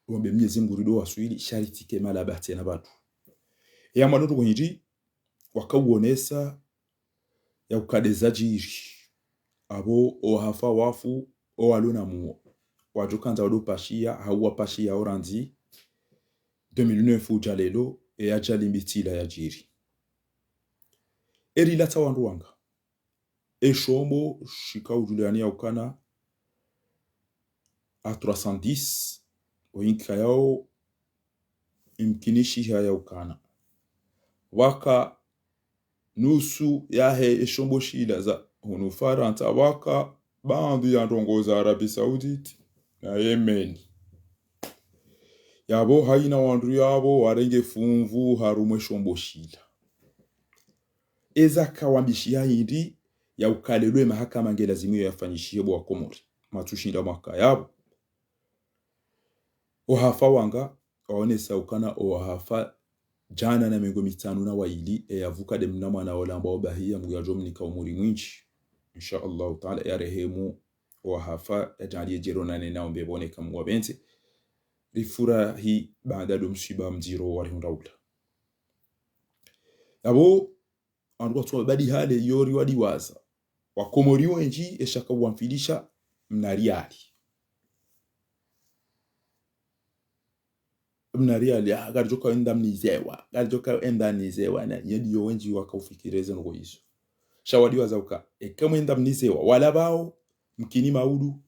S1: wambe mnyezi mgurido wa suili shariti kema la bahti na batu ya mwadoto kwenye wakauonesa ya ukadeza jiri abo o hafa wafu o waluna muo wajokanza wado pashia hawa pashia oranzi 2009 ujalelo e ajali mbitila ya jiri eri lata wandu wanga shombo shika ujuliani ya ukana a 310 oinka yao imkinishi ya ukana waka nusu yahe eshombo shila za hunufaranta waka bandu ya ndongoza Arabi Saudite na Yemen yabo haina wandu yabo warenge fumvu harumwe shombo shila eza kawambishia hindi ya ukalelwe mahakama ngelazimio yafanyishie bwa Komori matushinda mwaka yabo ohafa wanga waonesa ukana ohafa jana na mengo mitanu na waili yavuka de mnama na olamba obahia mugajo mnika umuri mwinchi insha Allah taala ya rehemu ohafa ajali jero na nena ombebone kamwa bente rifura hi baada do msiba mjiro wali hundaula abo andu watu badi hale yori wadi waza wakomori wenji eshaka wamfilisha mnariali garjoka enda mnizewa garjoka enda nizewa na yediyo wenji wakaufikireza ngo hizo shawadi wazauka kama enda mnizewa wala bao mkini maudu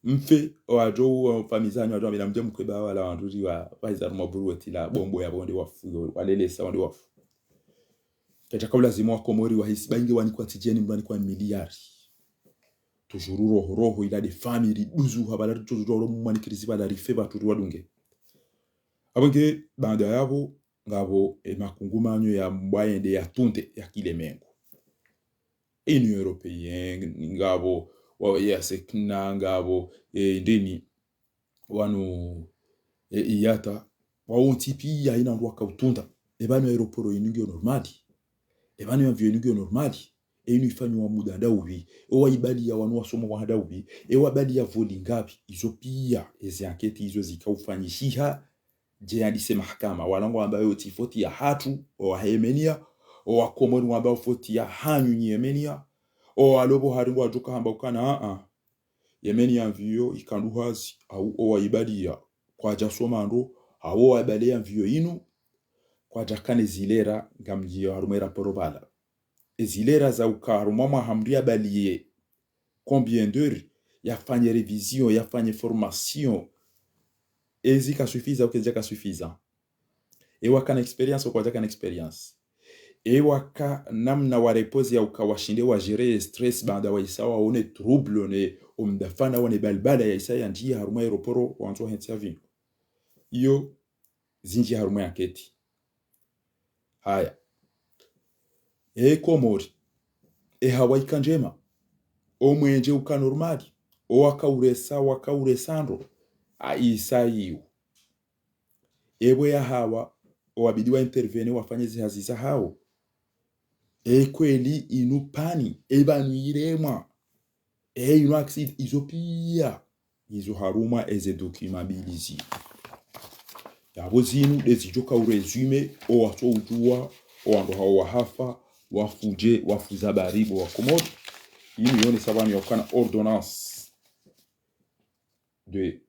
S1: mfe wajo famizanyo wajo bila mje mkweba wala wanduzi wa paiza maburu etila bombo ya bonde wafu walele sa wande wafu kacha kabla zimo Komori wa hisi bainge wani kwa tijeni mbani kwa miliari tujuru roho ila de family duzu habala tujuru mwani kirisiba la rifeba turu wadunge abonge banda yabo ngabo makungumanyo ya mbayende ya tunte ya kile mengo Union Européenne ngabo wa yasekna ngabo ndeni wanu iyata wa ontipi ya ina ndwa kautunda ebanu aeroporo inugyo normali ebanu avion inugyo normali inu ifanyo wa muda ndaubi owa ibali ya wanu wasomo wa ndaubi ewa bali ya voli ngapi izopia ezi anketi izo zikaufanyishiha je hadise mahakama walango ambayo tifoti ya hatu o Yemenia o Wakomori ambayo foti ya hanyu Yemenia o alobo haringo ajuka hamba ukana Yemenia mvio ikanduhazi au o ibadia kwa jasoma ndo au abalea mvio inu kwa jakane zilera ngamjio harumera porobala ezilera za ukaru mama hamria balie combien d'heures yafanye revision yafanye formation ezika suffisa ou kezaka suffisa ewaka na experience kwa jaka na experience ewaka namna wa repose ya ukawashinde wa gérer stress banda wa isawa one trouble ne umdafana one balbala ya isaya njia haruma aeroporo wanzo hentsavi iyo zinji haruma ya keti haya Komori Hawaii kanjema omwenje ukanormali wakauresa wakauresando aisayu ewe ya hawa wabidi wa intervene wafanye zihaziza hao kweli inupani ebanuirema inu accident izopia izo haruma eze documabilizi yabo zinu dezijoka uresume o wato ujua o ando hao wahafa wafuje wafuza baribo wa Komori ini yone sabani yokana ordonnance de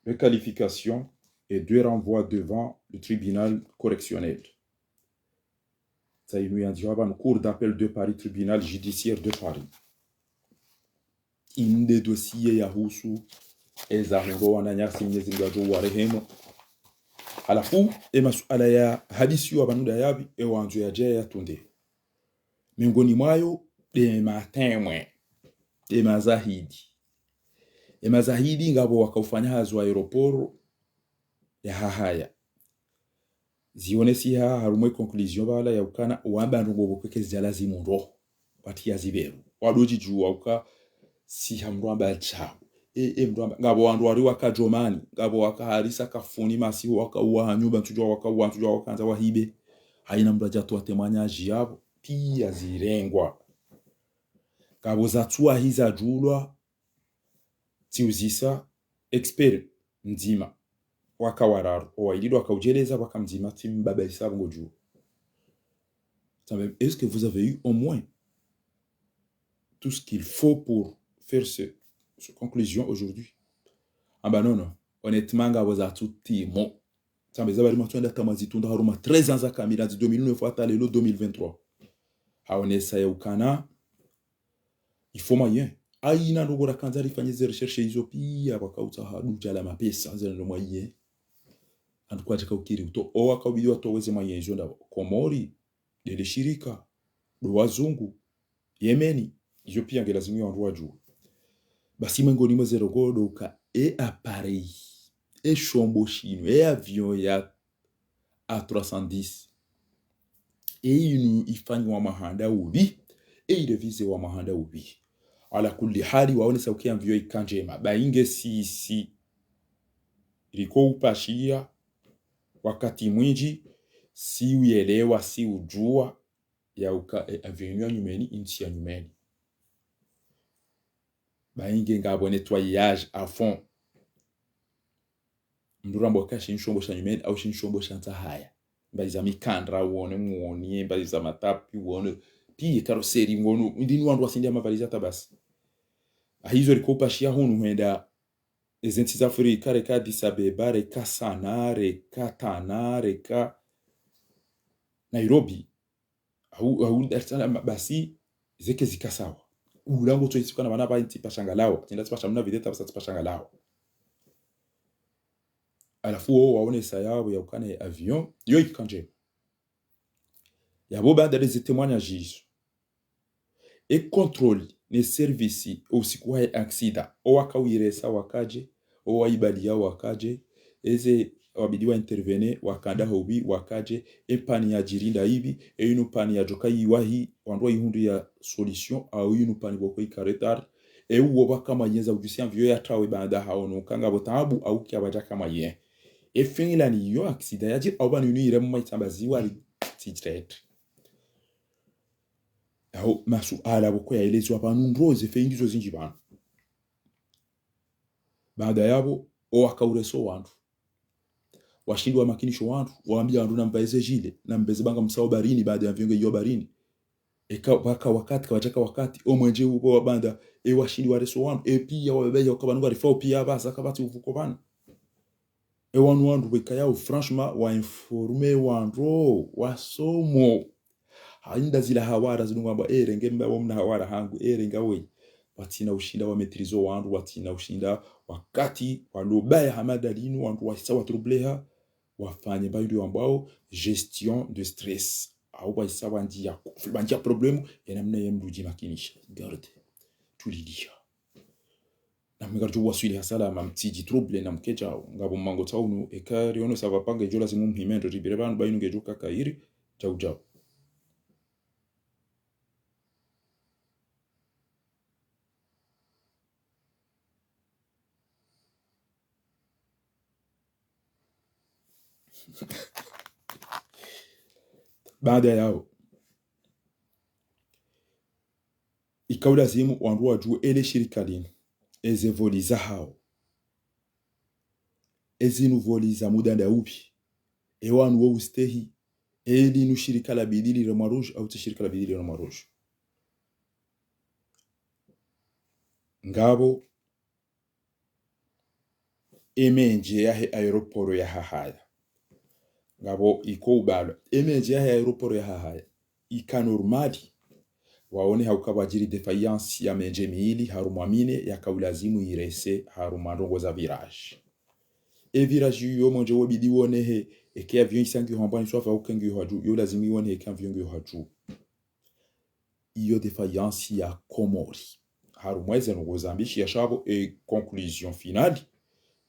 S1: requalification et de renvoi devant le tribunal correctionnel. Ça y nous a une cour d'appel de Paris, tribunal judiciaire de Paris. In des dossiers ya husu ezarengo wananyasi mnyezingajo warehemo. Alafu masuala ya hadisi wa banuda yabi wanzo ya jaya tunde. Miongoni mwayo matemwe mazahidi. Mazahidi ngabo wakaufanya hazo aeroporo ya hahaya zionesi harumwe conclusion bala ya ukana wamba ndungo bokweke zalazi mundo wati ya ziberu wadoji juwa uka si hamrwamba chao mrwamba ngabo wandu wari wakajomani ngabo wakaharisa kafuni masi wakaua hanyuba tujwa wakaua tujwa wakanza wahibe haina mraja tu atemanya jiabo pia zirengwa ngabo zatua hiza julwa tiuzisa expert nzima wakawararu owailido wakaujeleza wakamzima tim baba isabu ngoju. Est-ce que vous avez eu au moins tout ce qu'il faut pour faire cette conclusion aujourd'hui? Non, honnêtement ngabo za tutimo tambe zabari matwenda tamazitunda haruma 13 ans akamira 2009 hata lelo 2023 haonesa ya ukana il faut moyen aina ndogora kanzari fanyeze recherche hizo pia wakauta haduja la mapesa zeno moyen andukwa chaka ukiri uto owa kabidi watu waweze moyen hizo ndabo Komori dele shirika do wazungu Yemeni iyo pia ngelazimia wandu wajua basi mengoni mwezero godo ka appareil chombo chino avion ya A310 inu ifanywa mahanda ubi irevize wa mahanda ubi ala kulli hali waone sauki avion ikanjema bainge si liko upashia wakati mwingi si uelewa si ujua ya uka avion nyumeni inchi ya nyumeni bainge ngabo nettoyage à fond mdurambo kashi nshombo sha nyumeni au shinshombo sha ntahaya mbaliza mikandra uone muonie mbaliza matapi uone pia karoseri ngono ndini wandu wasindi amavaliza tabasi ahizo likopa shia hunu huenda ezenti za Afrika reka Addis Abeba reka Sanaa reka Tana reka Nairobi au Dar es Salaam basi zeke zikasawa ulango tsoitsuka na bana ba inti pashangalawa tinda tsipashamuna videta basa tsipashangalawa alafu waone sayabo ya ukane avion yo ikanje yabo banda des témoignages et contrôle les services usiku wa accident o wakawiresa wakaje o waibalia wakaje eze wabidiwa intervenir wakanda hobi wakaje empani ya jirinda hivi ino pani ya joka yiwahi wandwa yihundu ya solution au ino pani boko ikaretar uwo bakama yenza ujusia vyo ya trawe banda haono kanga botabu au kyabaja kama ye finila ni yo accident ya jir au banu ire mu itambaziwa ali titrete au masu ala boko ya elezo abantu ndoze fe indizo zinjibana baada yabo o akaureso wandu washindwa makinisho wandu waambia wandu nambeze jile nambeze banga msao barini baada ya vyonge yo barini eka baka wakati kawajaka wakati omwenje ubo banda washindwa reso wandu pia wabebeya ukabanunga rifao pia baza kabati uvuko bana wanu wandu bekaya franchement wa informer wandu wasomo hainda zila hawara zinungamba ngemba wamna hawara hangu ngawe watina ushinda wa metrizo wandu watina ushinda wakati walobaya hamadalinu wandu wasawa troubleha wafanye bayo ambao gestion de stress au wasawa ndia problème yanamna yemduji makinisha garde tulidia na mgarjo wasuli hasala mamtiji trouble na mkeja ngabo mango taunu ekari ono sava panga jola simu mpimendo ribireban bayinu ngejuka kairi chau baada yao ikaula zimu wandu wajue ele shirikalini ezevoliza hao ezinuvoliza mudanda upi wanu wo ustehi eli nu shirika la bidili le marouge au shirika la bidili le marouge ngabo emenje ya aeroporo ya hahaya ngabo iko ubalo emenje ya aeroporo ya hahaya ikanormali waone haukabajiri defiance ya menje miili harumwamine yakaulazimu irese harumandongo za virage virage yo monje wobidi wone eke avion isangi hombani swafa ukengi haju yo lazimi wone eke avion yo haju iyo defiance ya Komori harumweze no Mozambique ya shabo conclusion finale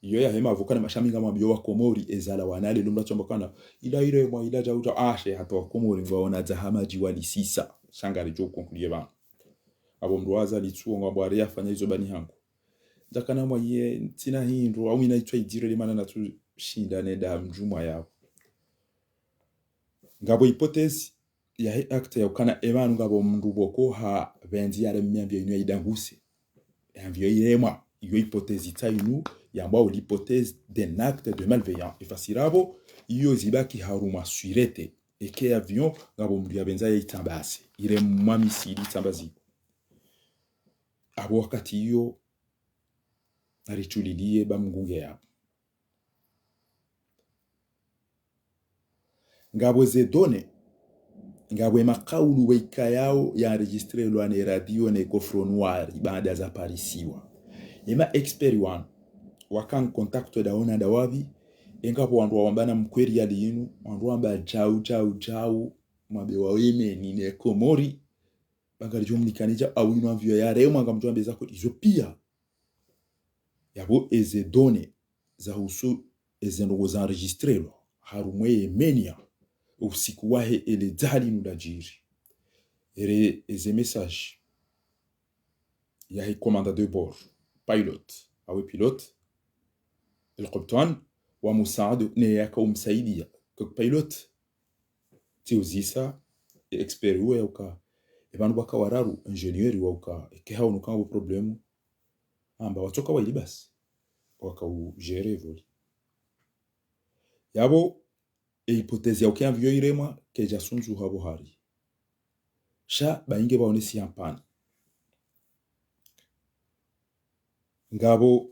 S1: iyo ya hema avukana mashaminga mabyo wa Komori ezala wanale lumba chombokana ila ile mwa ila jauja ashe hata wa Komori ngwaona zahama jiwali sisa shangari jo concluye ba abo mruaza litsuo ngwa ari afanya izo bani hangu zakana mwa ye tina hindo au inaitwa idire limana na tu shinda neda mjuma yao ngabo hypothèse ya acte ya ukana emanu ngabo mnduboko ha benzi yare myambye inu idanguse envio irema iyo hypothèse itainu yamba l'hypothèse d'un acte de malveillant efasirabo iyo zibaki haruma surete eke avion ngabo mndu ya benza ya itambase ire mwamisiri itambazi abo wakati iyo arichulilie bamngunge yabo ngabo ze done ngabo makaulu weika yao ya enregistre lo ane radio ne coffre noir baada za parisiwa experience wakan contact da ona da wabi engapo wandu wambana mkweri yali inu wandu wamba jau mabe wa weme ni ne Komori bangari jomnikanija au ino avyo ya rema ngamjwa mbeza ko izo pia yabo eze données za husu eze ndogo za enregistrelo harumwe yemenia usiku wahe ele dali nudajiri ere eze message yahe commandant de bord pilot awe pilote القبطان ومساعده نياك ومساعدية كبيلوت تيوزيسا expert huwa yauka ebanu baka wararu ingenieur wauka ekeha unuka wo problemu amba watoka wa ilibas waka u gérer voli yabo hypothèse yauke avyo irema ke jasunzu habo hari sha bainge baonesi yampana ngabo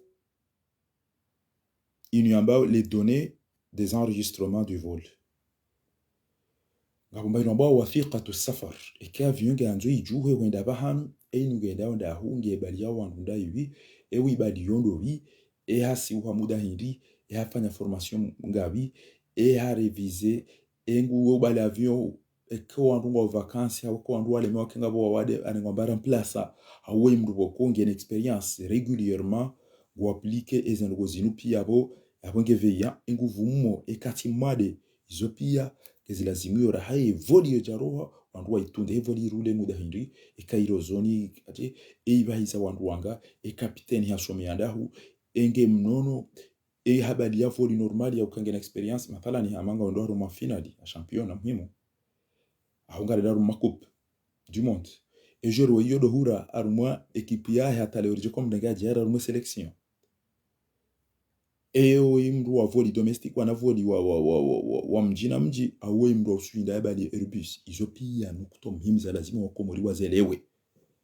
S1: inuamba les données des enregistrements du vol ngabomba inomba wathiqatu safar avion ganzo ijuhe wenda bahanu ngenda onda hunge bali yawo ndunda ibi ewi bali yondo wi hasi uha muda hindi hafanya formation ngabi ha réviser nguo bali avion ko ndungo vacances ko ndu wale mwa ngabo wade anengomba remplacer awe mdu bokonge une expérience régulièrement go appliquer ezengo zinu pia bo abonge veya nguvumo ekatimade izopia kezilazimiyo rahaye voli jaroha wandu waitunde voli rule muda hindi ekairo zoni ati eibahiza wandu wanga kapiteni hasome yandahu enge mnono habali ya voli normali ya ukange na experience mathala ni hamanga ndo ro finali ya champion muhimu ahungale daru makup du monde joro yodo hura arumwa ekipe ya hata leo comme ndanga jara arumwa selection imru wa voli domestique wana voli wa mjina mji awe imru usuinda yabali Airbus izopia nukuto muhimu lazima wakomori wazelewe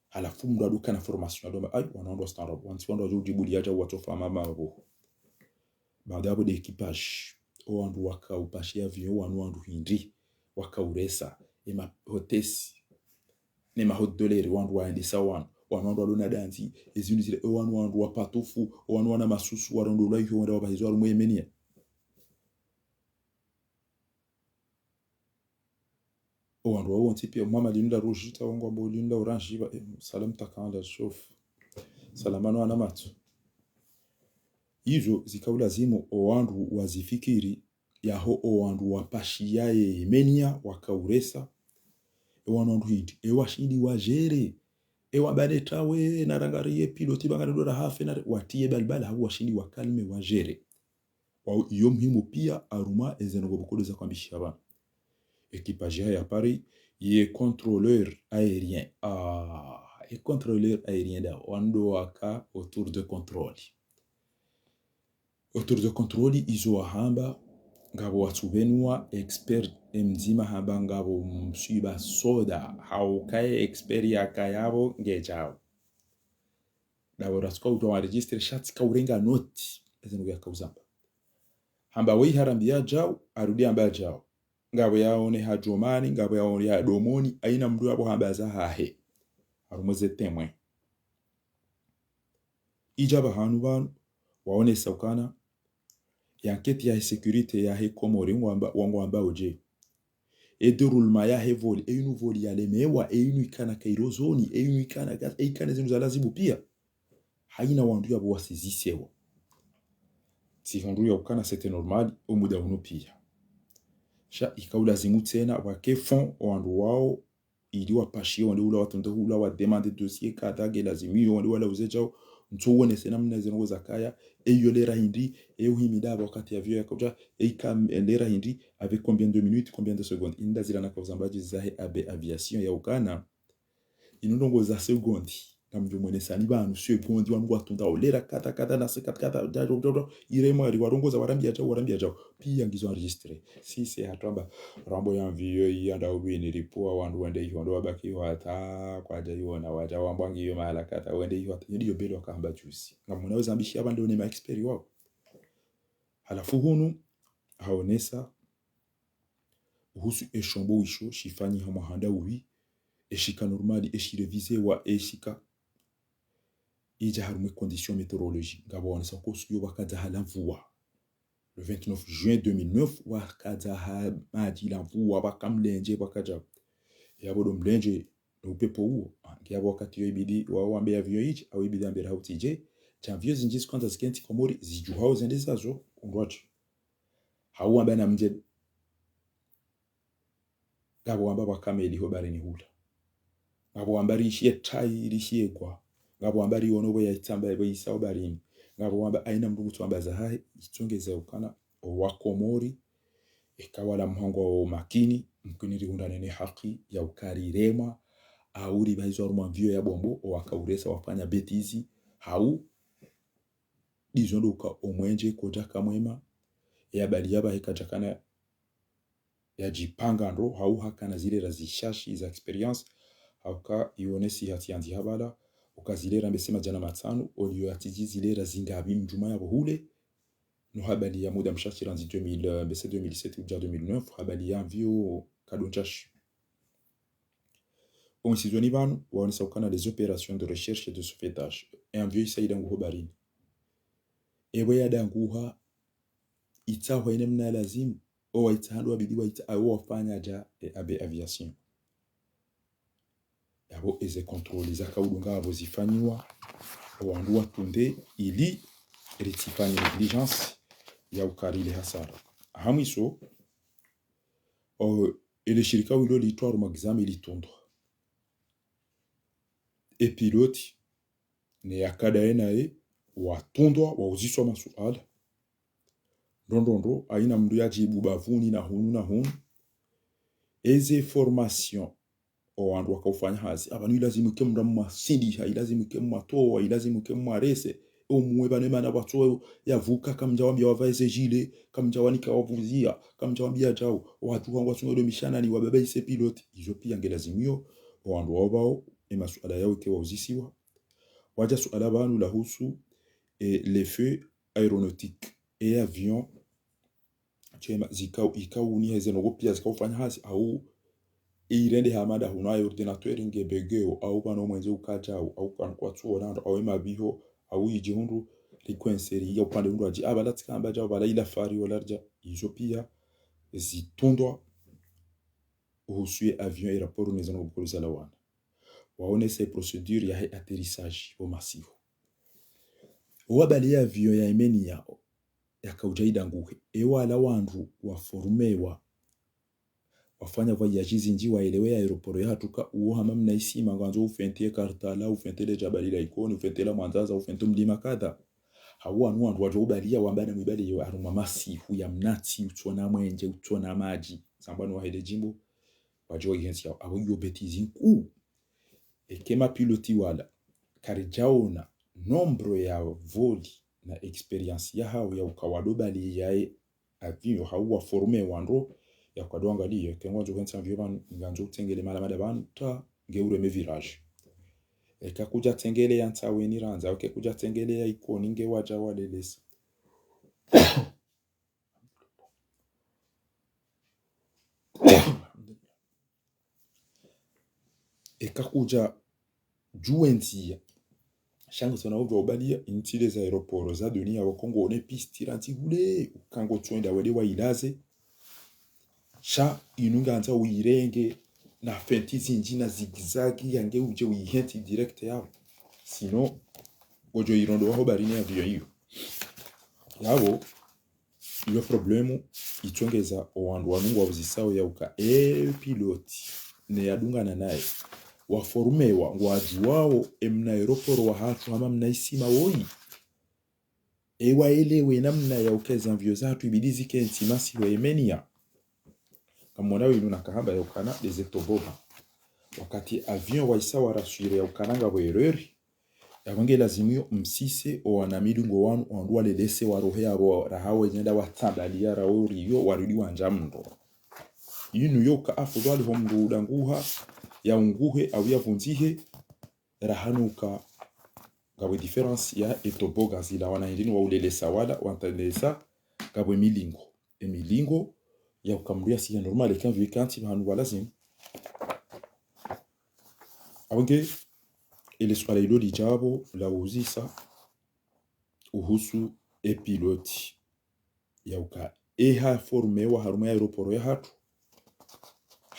S1: halafu mru aduka na formation adoma ai wanaondo standard wansi wando jibuli yaja watofa mama wabo baada hapo de equipage wandu waka upashi avion wandu hindi waka uresa ema hotesi nema hodoleri wandu waendesa wandu alona danzi ezini zile wandu wapatofu wandu wana masusu warondo la hiyo wanda wabahizo arumwe menia wandu wao ntipe mama linda rojita wangu abo linda orange salam takanda shof salamano ana matu hizo zikaulazimu wandu wazifikiri yaho wandu wapashiaye menia wakauresa wandu hindi washindi wajere wabanetawe narangariye piloti bangadora hafe na watie balbala hawo washindi wakalme wajere wa iyo muhimu pia aruma ezenogo bukolo za kwambisha abantu équipage ya Paris ye contrôleur aérien et contrôleur aérien da wando waka autour de contrôle izo hamba ngabo watubenwa expert mzima hamba ngabo mshiba soda haukae expert yakayabo ngejao dawo ratsko uto registre shats ka urenga noti ezenogo yakauzamba hamba wi harambia jao arudi amba jao ngabo yaone hajomani ngabo yaone ya domoni aina mdu abo hambaza hahe arumuze temwe ijaba hanu banu waone saukana yanketi ya sécurité ya he komori wangwamba oje déroulement ya he voli inu voli ya lemewa inu ikana kairozoni inu ikana zinu za lazibu pia haina wandu abo wasizisewa si wandu ya ukana c'était normal au muda uno pia sha ikaulazimu tena wake fond wandu wao ili wapashie wandu ula watunde ula wa demander dossier kadage lazimi wandu wala uzejao ntuone sena mna zeno zakaya eyolera hindi euhimida wakati ya vyo yakoja eikamendera hindi avec combien de minutes combien de secondes inda zilana kwa zambaji zahe abe aviation ya ukana inondongo za secondi kamjo mwene sani banu secondi wandu watunda olera kata na kata iremo ari warongoza warambia jao pia ngizo enregistrer si c'est hatamba rambo ya vio yanda ubini ripoa wandu wende hiyo ndo wabaki hata kwa jayo na waja wambwangi hiyo mahala kata wende hiyo ndio belo wakamba juice ngamunaweza ambishia bando ne ma expert wao halafu hunu haonesa uhusu eshombo wisho shifanyi hamuhanda uwi eshika normali eshirevise wa eshika ija harume conditions météorologiques ngabo wanesa ko suyo bakaza halamvua le 29 juin 2009 wakaza maji la mvua bakamlenje bakaja yabo do mlenje upepo huo ngia wakati yo ibidi wao ambia vyo hichi au ibidi ambia hautije chamvyo zinjizi kwanza zikenti komori zijuhao zende zazo undwacho hau ambia na mje gabo amba bakameli ho barini hula gabo amba rishie tai rishie kwa gabo amba riono bo yaitamba bo isao barini gabo amba aina mrungu tuamba za hai itongeza ukana wakomori ekawala mhango makini mkuniri hundanene haki ya ukarirema auri baizo aruma vyo ya bombo wakauresa wafanya betizi hau dizonduka omwenje kojaka mwema ya bali yaba hekajakana ya jipanga ndo hau hakana zile razishashi za experience hauka ionesi hati yanzi habala ukazilera mbesema jana matano olio yatiji zilera zingabi mjuma ya bohule no habali ya muda mshashi ranzi 2007 uja 2009 habali ya vyo kadonchash on sizoni vanu waonesa ukana les opérations de recherche et de sauvetage et un vieux isaida nguho barini ewe ya danguha itaho ine mna lazimu o waitahando wabidiwa ita au wafanya ja abe aviation yabo eze contrôle zaka udunga abo zifanyiwa wandu watunde ili ritifanye negligence ya ukarile hasara hamiso ile shirika wilo litwa rumagizame litondwa e piloti ne yakada enae watondwa wauziswa masuala ndondo aina mndu yajibu bavuni na hunu eze formation o wandu wakaufanya hazi abantu ilazimu kemra masindi ha ilazimu kemma toa ilazimu kemma rese omwe bane mana batso yavuka kamjawambia wavaise jile kamjawanika wavuzia kamjawambia jao watu wangu wasungelo mishana ni wababa ise pilot izo pia ngelazimio wandu wabao emasuala yao ke wauzisiwa waja suala banu lahusu l'effet aéronautique et avion chema zikao ikauni hezeno pia zikaufanya hazi au irende hamada hunayo ordinateur ngebegeo au bano mwenze ukaja au kan kwa tuona au mabiho au ijihundu likwenseri ya upande ndo aji abalatika ambaja bala ila fari walarja izo pia zitondwa uhusue avion et rapport nezano kukoleza lawana waone ces procédures ya atterrissage au massif wabali avion ya imeni yao yakaujaida nguhe ewala wandu waformewa wafanya voyages nji waelewe aeroport ya tuka uo hamamna isima nganzo ufentie kartala ufentele jabali la ikoni ufentela mwanzaza ufento mlima kadha hawa wandu wajobalia wambana mwibali yo aruma masifu ya mnati utona mwenje utona maji sambano wa hele jimbo wajo agency yao awo yo betizi ku ekema piloti wala karijaona nombre ya voli na experience ya hao ya ukawadobali ya avion hawa forme wandu ya kwa doanga liye kengo jo hensa vyoban nganzo tengele malamada ban ta ngeure me virage eka kuja tengele yanta weni ranza okay kuja tengele ya ikoni nge waja walelesa eka kuja juentia shango sona ovyo obalia intile za aeroport za dunia wa Kongo one piste ranti hule kango twenda wede wa ilaze sha inunga anza uirenge na fentizi njina zigzagi yange uje uihenti direct yao sino ojo irondo waho barini ya vio hiyo yabo iyo problemu itongeza owandu wanungu wazisao ya uka piloti ne yadunga na nae waforumewa ngwaji wao emna aeroporo wa hatu hama mnaisima woi ewa elewe namna ya ukeza mvyo zatu ibidizi kenti masi wa emenia kamona winu nakahamba ya ukana des ectoboba wakati avion waisa wa rasure ya ukananga wa errori ya wange lazimio msise o wanamidungo wanu wanduwa lelese wa rohe ya rahawe jenda wa tabali rawe uriyo warudi wanjamndo yinu yoka afudwali homdu udanguha ya unguhe au ya vunzihe rahanuka gawe difference ya etoboga zila wana hindini wa ulelesa wala wantalesa gawe milingo ya ukamruya siya normal ekan viwe kanti hanu wala zim awange ile swala ilo lijabo la uzisa uhusu piloti ya uka eha forme wa haruma aeroporo ya hatu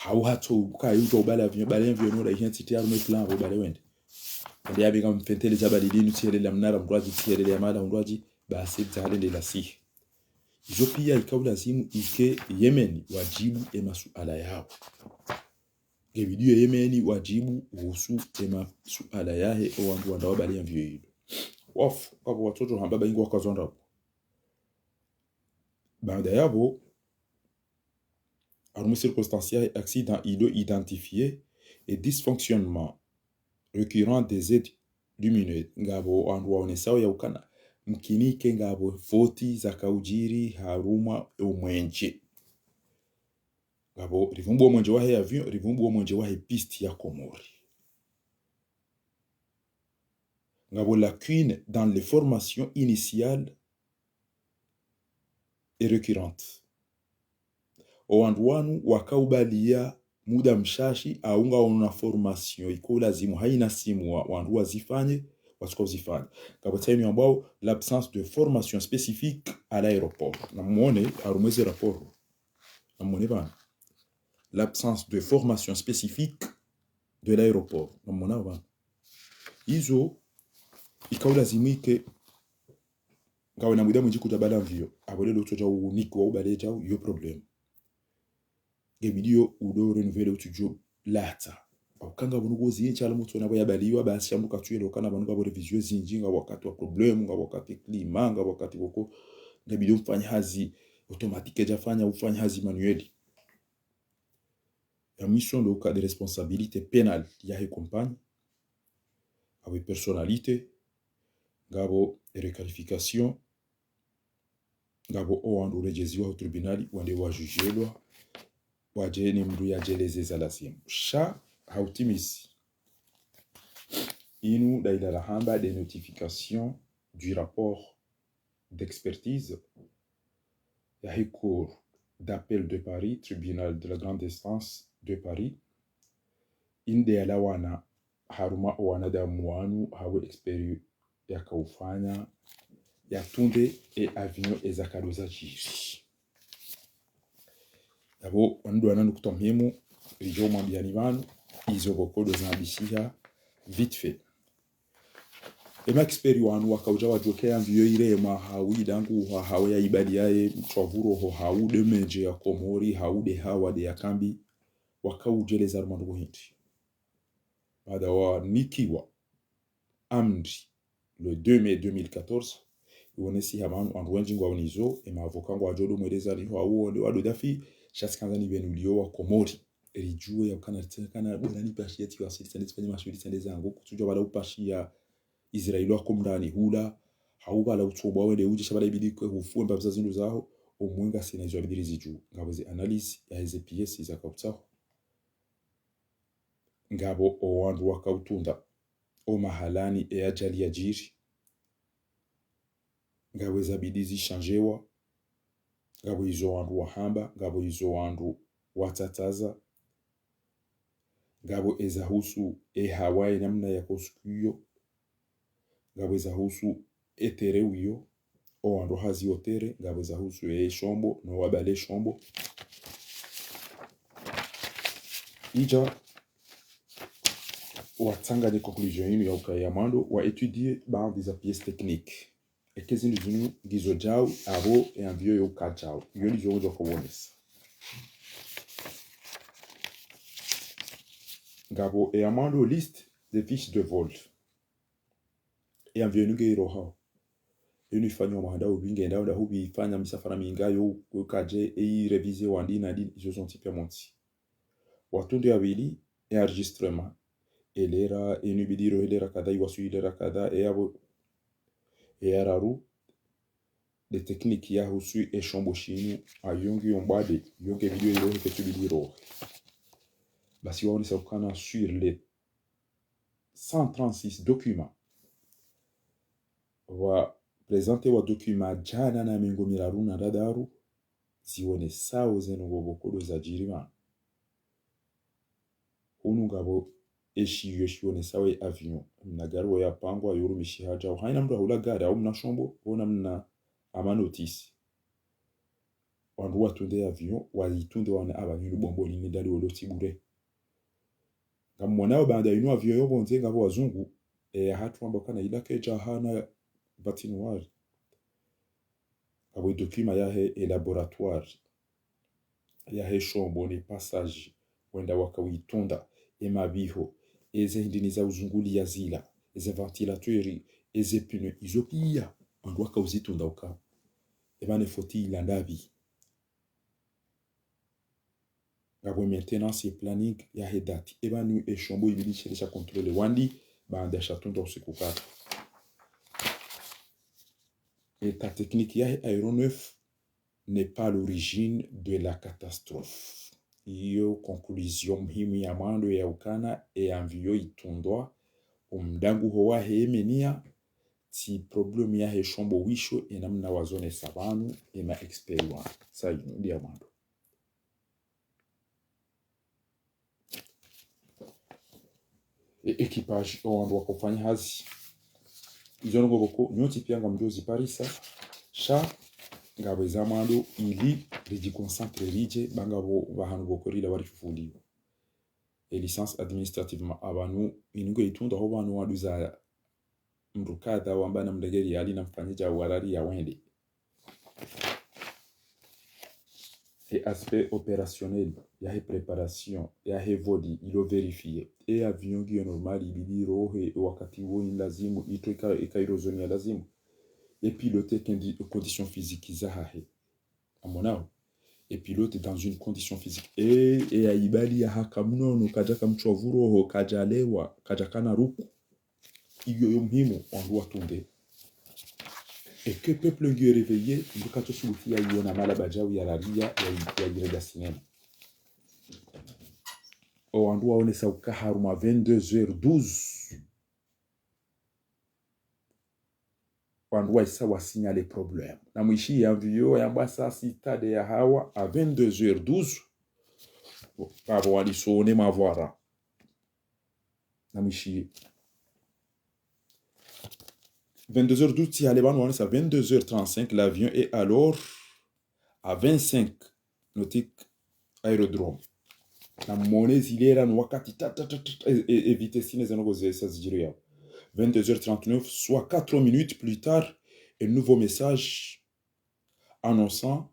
S1: hau hato ka yuto bala avion no da identité arme plan ro bale wende ndio abika mfentele jabali dinu tiele la mnara mrwaji tiele ya mala mrwaji basi tale la si hizo pia ikawa lazimu ike Yemen wajibu masuala yao gebidio Yemen wajibu kuhusu masuala yahe wangu wandawa bali ya vyo hilo wafu kwa watoto hambaba ingo wakazonda baada yabo arme circonstanciel accident identifié et dysfonctionnement récurrent des aides lumineuses ngabo wandu waonesao ya ukana mkinike ngabo foti za kaujiri haruma umwenje ngabo rivumbu umwenje wahe avion rivumbu umwenje wahe piste ya Komori ngabo lacune dans les formations initiales et récurrentes owandu wanu wakaubalia muda mshashi aunga una formation iko lazimu haina simu wandu wazifanye wasikouzifanye ngabo tayemi ambao l'absence de formation spécifique à l'aéroport na muone arumeze rapport na muone bana l'absence de formation spécifique de l'aéroport na muone bana hizo ikawa lazimu ike ngawe na muda mwinji kutabala mvio abole loto ja unique wa ubale ja yo problem gebidio udo renouveler utujo lata ukanga bunugo zinyi chala mutu nabo yabaliwa basi shambuka tuye lokana banuga bo revision zinjinga wakati wa problem nga wakati klima nga wakati boko gebidio mfanya hazi automatique jafanya ufanya hazi manueli la mission le cas de responsabilité pénale ya he compagne avec personnalité ngabo requalification ngabo owandu rejeziwa au tribunali wande wa jugelwa wajeni mdu ya jeleze za lasimu sha hautimisi inu daila la hamba des notifications du rapport d'expertise ya he cour d'appel de Paris tribunal de la grande instance de Paris inde alawana haruma wana da muanu hawe experi ya kaufanya ya tunde e avion ezakadoza jiri abo wandu ananu kutomhemu rijo mwambiani vanu izo bokodo zambishiha vite fait ema experi wanu wakauja wajokea mvio ile ma hawi dangu wa hawe ya ibadi yae mtwavuro ho hau de meje ya Komori hau de hawa de ya kambi wakaujeleza armandu hindi baada wa nikiwa amri le 2 mai 2014 iwonesi hamanu anduwenji ngwa unizo ema avoka ngwa jodo mweleza ni hau wado dafi shaskanza ni benulio wa Komori rijue ya kana bona ni pashi yeti wa sisi tani mashuri tendeza ngo kutujwa bala upashi ya Israeli wa komrani hula hauba la utsobwa wende uje shabala ibidi ko hufu mbaza zindu zaho omwenga sinezo bidiri ziju ngabo ze analyse ya ze PS za kaptsaho ngabo owandu wakautunda o mahalani e ajali ya jiri ngabo za bidizi changewa ngabo izo wandu wahamba ngabo izo wandu watataza ngabo ezahusu hawaii namna ya kosukuyo ngabo ezahusu etereuyo o wandu hazi otere ngabo ezahusu shombo no wabale shombo ija watanga de conclusion inu ya ukayamando wa étudier par des pièces techniques et que zinu zinu gizo jao abo e ambio yo kachao yo lizo jo kobones ngabo e amando liste des fiches de vol e ambio nuge iroha inu fanyo mahanda ubinge nda hubi fanya misafara mingayo kaje e réviser wandi na di izo sont type monti watunde abili e enregistrement elera enubidiro elera kada iwasu elera kada e abo e araru de technique ya husu e shombo shinu ayongi yombade yonge video ilo que bidiro basi waone saukana sur les 136 documents wa présenter wa document jana na mingo miraru na dadaru zione sao zeno gobokodo za jirima hunu ngabo eshi yeshone sawe avion nagaru ya pangwa yuru mishihaja haina mtu hula gari au mna shombo ona mna ama notice wandu watunde avion walitunde wana abanyulu bombo lini dali oloti bure ngamona banda ino avion yo bonze ngabo wazungu hatu ambokana ilake jahana batinoir abo document ya laboratoire ya shombo ni passage wenda wakawitunda emabiho eze ndini za uzunguli ya zila eze ventilatori eze pneu izopia andu wakawitunda uka ebane foti ilandabi ngabo maintenance et planning ya hedati ebani eshombo ibili chelisha contrôler wandi banda chatunda usikukata et ta technique ya aéronef n'est pas l'origine de la catastrophe. Iyo conclusion muhimu ya mando ya ukana amvio itundwa umdangu hoa heemenia ti problem ya heshombo wisho namna wazone sabanu ema experience sa ndia mando equipage ondo wakofanya hazi izo ngo boko nyoti pia ngamjozi parisa sha ngabo zamando ili rijiconcentre rije bangabo bahanu bokorila warifufundiwa licence administrativement abantu iningo itunda ho bantu waduza mrukada wambana mdegeri ali namfanyija warari ya wende et aspect opérationnel ya préparation ya vodi ilo vérifier et avion qui est normal ibidiro he wakati wo lazimu itoka ikairozoni ya lazimu et piloter conditions physiques zahahe amonao et pilote dans une condition physique et aibali ya hakamuno kajaka mchovuro ho kajalewa kajakana ruku iyo yomuhimu ondu watunde et que peuple ngi réveillé ndukato suluti ya yona malabaja ya laria ya direga sinema o ondu waone sa ukaharuma 22h12 wandu waisa wasignale problème na mwishi ya mvio ya mbasa sitade ya hawa à 22h12 babo walisone mavwara na mwishi 22h12 si allez on est à 22h35 l'avion est alors à 25 nautiques aérodrome na monnaie zilera no wakati et vitesse les anogoze ça zijiria 22h39 soit 4 minutes plus tard un nouveau message annonçant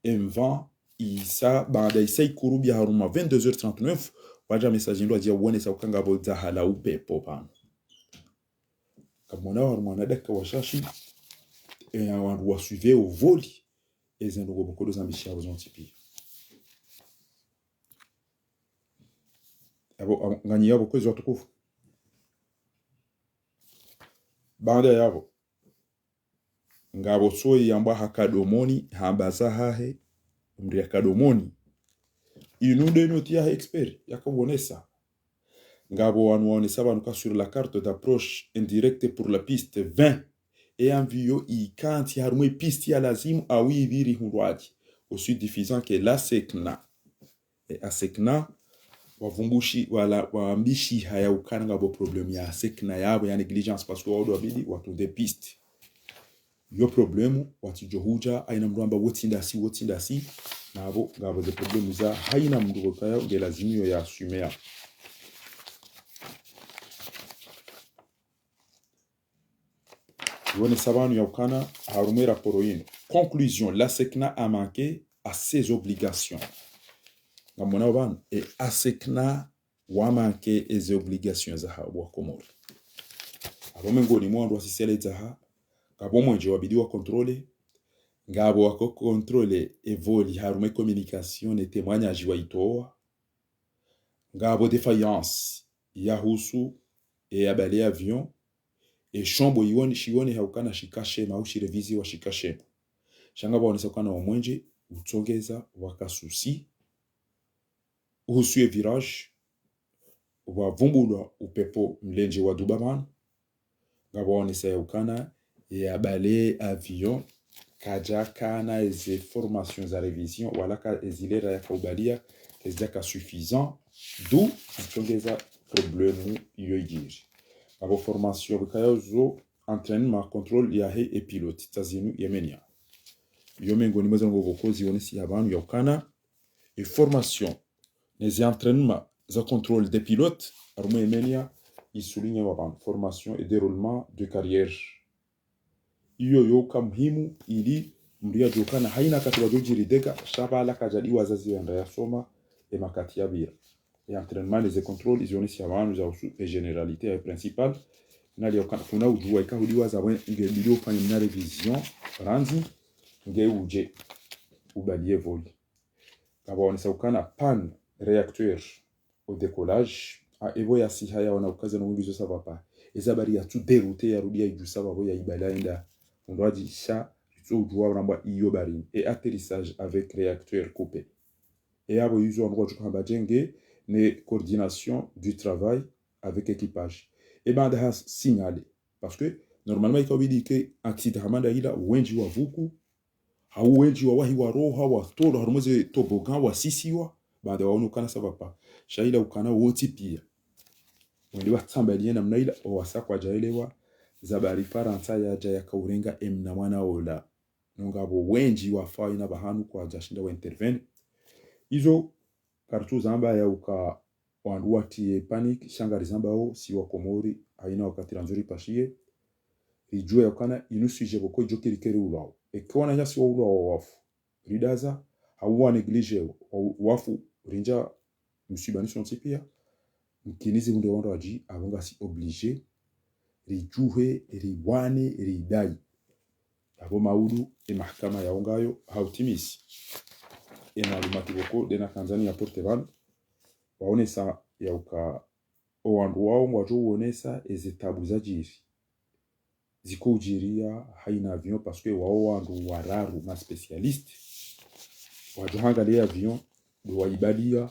S1: un vent isa banda isa ikurubia haruma 22h39 waja message ndo ajia uone sa ukanga boza hala upepo pana kamona haruma daka washashi et wandu wasuive au voli ezendo boko dos ambitions zontipi abo ngani yabo kwezi watukufu banda yabo ngabo soi yamba hakadomoni hambaza hahe mri akadomoni inude notia expert yakabonesa ngabo wanonesa banuka sur la carte d'approche indirecte pour la piste 20 et envio ikanti harumwe piste ya lazimu awi viri hundwaji aussi diffusant que la sekna et asekna wavumbushi wala waambishi haya ukana ngabo problem ya sekna yabo ya negligence parce que wado abidi watunde piste yo problemu watijohuja aina mramba wotinda si nabo ngabo de problemu za haina mndugo kaya de lazimio ya assumer yone sabanu ya ukana harume raporo yino conclusion la sekna a manqué à ses obligations ngamona bana et asekna wa manqué les obligations za hawa komoro abomengo ni mwandu asisele za ngabo mwenje wabidi wa contrôler ngabo wako contrôler evoli harume communication et témoignage wa itoa ngabo défaillance ya husu et abali avion et shombo shiwoni haukana shikashe na ushirevisi wa shikashe shanga baonesa kana wamwenje utongeza wakasusi uhusuye virage wavumbulwa upepo mlenje wa dubaman ngabo baonesa yaukana ya balé avion kajaka eze formations za révision wala ka ezilera ya kaubalia ezaka suffisant d'où utongeza problème yoyiri abo formation bikayozo entraînement contrôle ya he et pilote tazinu yemenia yo mengo ni mweza ngo vokozi onesi abantu yaukana et formation les entraînements za contrôle des pilotes armo emenia isulinya wa formation et déroulement de carrière iyo yoka muhimu ili mria jokana haina kati wajojirideka shabala kajadi wazazi yanda yasoma e makati ya bira et entraînement les contrôles izonesi abantu za usu et généralité principale nali yokana kuna ujua ikahudiwa za ngebilio fanya mna revision ranzi nge uje ubalie vol kaba onesa ukana pan réacteur au décollage a evo ya si haya wana ukaza no ngizo ça va pas ezabari ya tout dérouter ya rudia iju ça va ya ibalaenda ondwaji sha tu ujua ramba iyo bari et atterrissage avec réacteur coupé et abo yuzo ondwa tukamba jenge ne coordination du travail avec équipage et ben da signaler parce que normalement il faut dire que accident hamanda ila wenji wa vuku hau wenji wa wahi wa roha wa tolo harumoze tobogan wa sisiwa baada waonu kana sabapa shaila ukana woti pia wende watsambaliye namna ila owasa kwa jaelewa zabari faransa yaja yakaurenga emna mwana ola nongabo wenji wa faina bahanu kwa jashinda wa intervene izo kartu zamba ya uka wanduati panic shangari zamba o siwa komori aina wakati ranzuri pashie ijue yakana inusije boko jokiri keri ulao ekwana nyasi wa ulao wafu ridaza hawa neglige wafu rinja musibanisho ntipia mkinizi munde wando aji abonga si obligé rijuhe riwane ridai abo maudu e mahkama ya ongayo hautimisi ena limatiboko dena Tanzania Porteval waonesa ya uka owandu wao wajo uonesa ezetabu za jiri ziko ujiria haina avion parce que wao wandu wararu ma spécialiste wajo hangalia avion do waibadia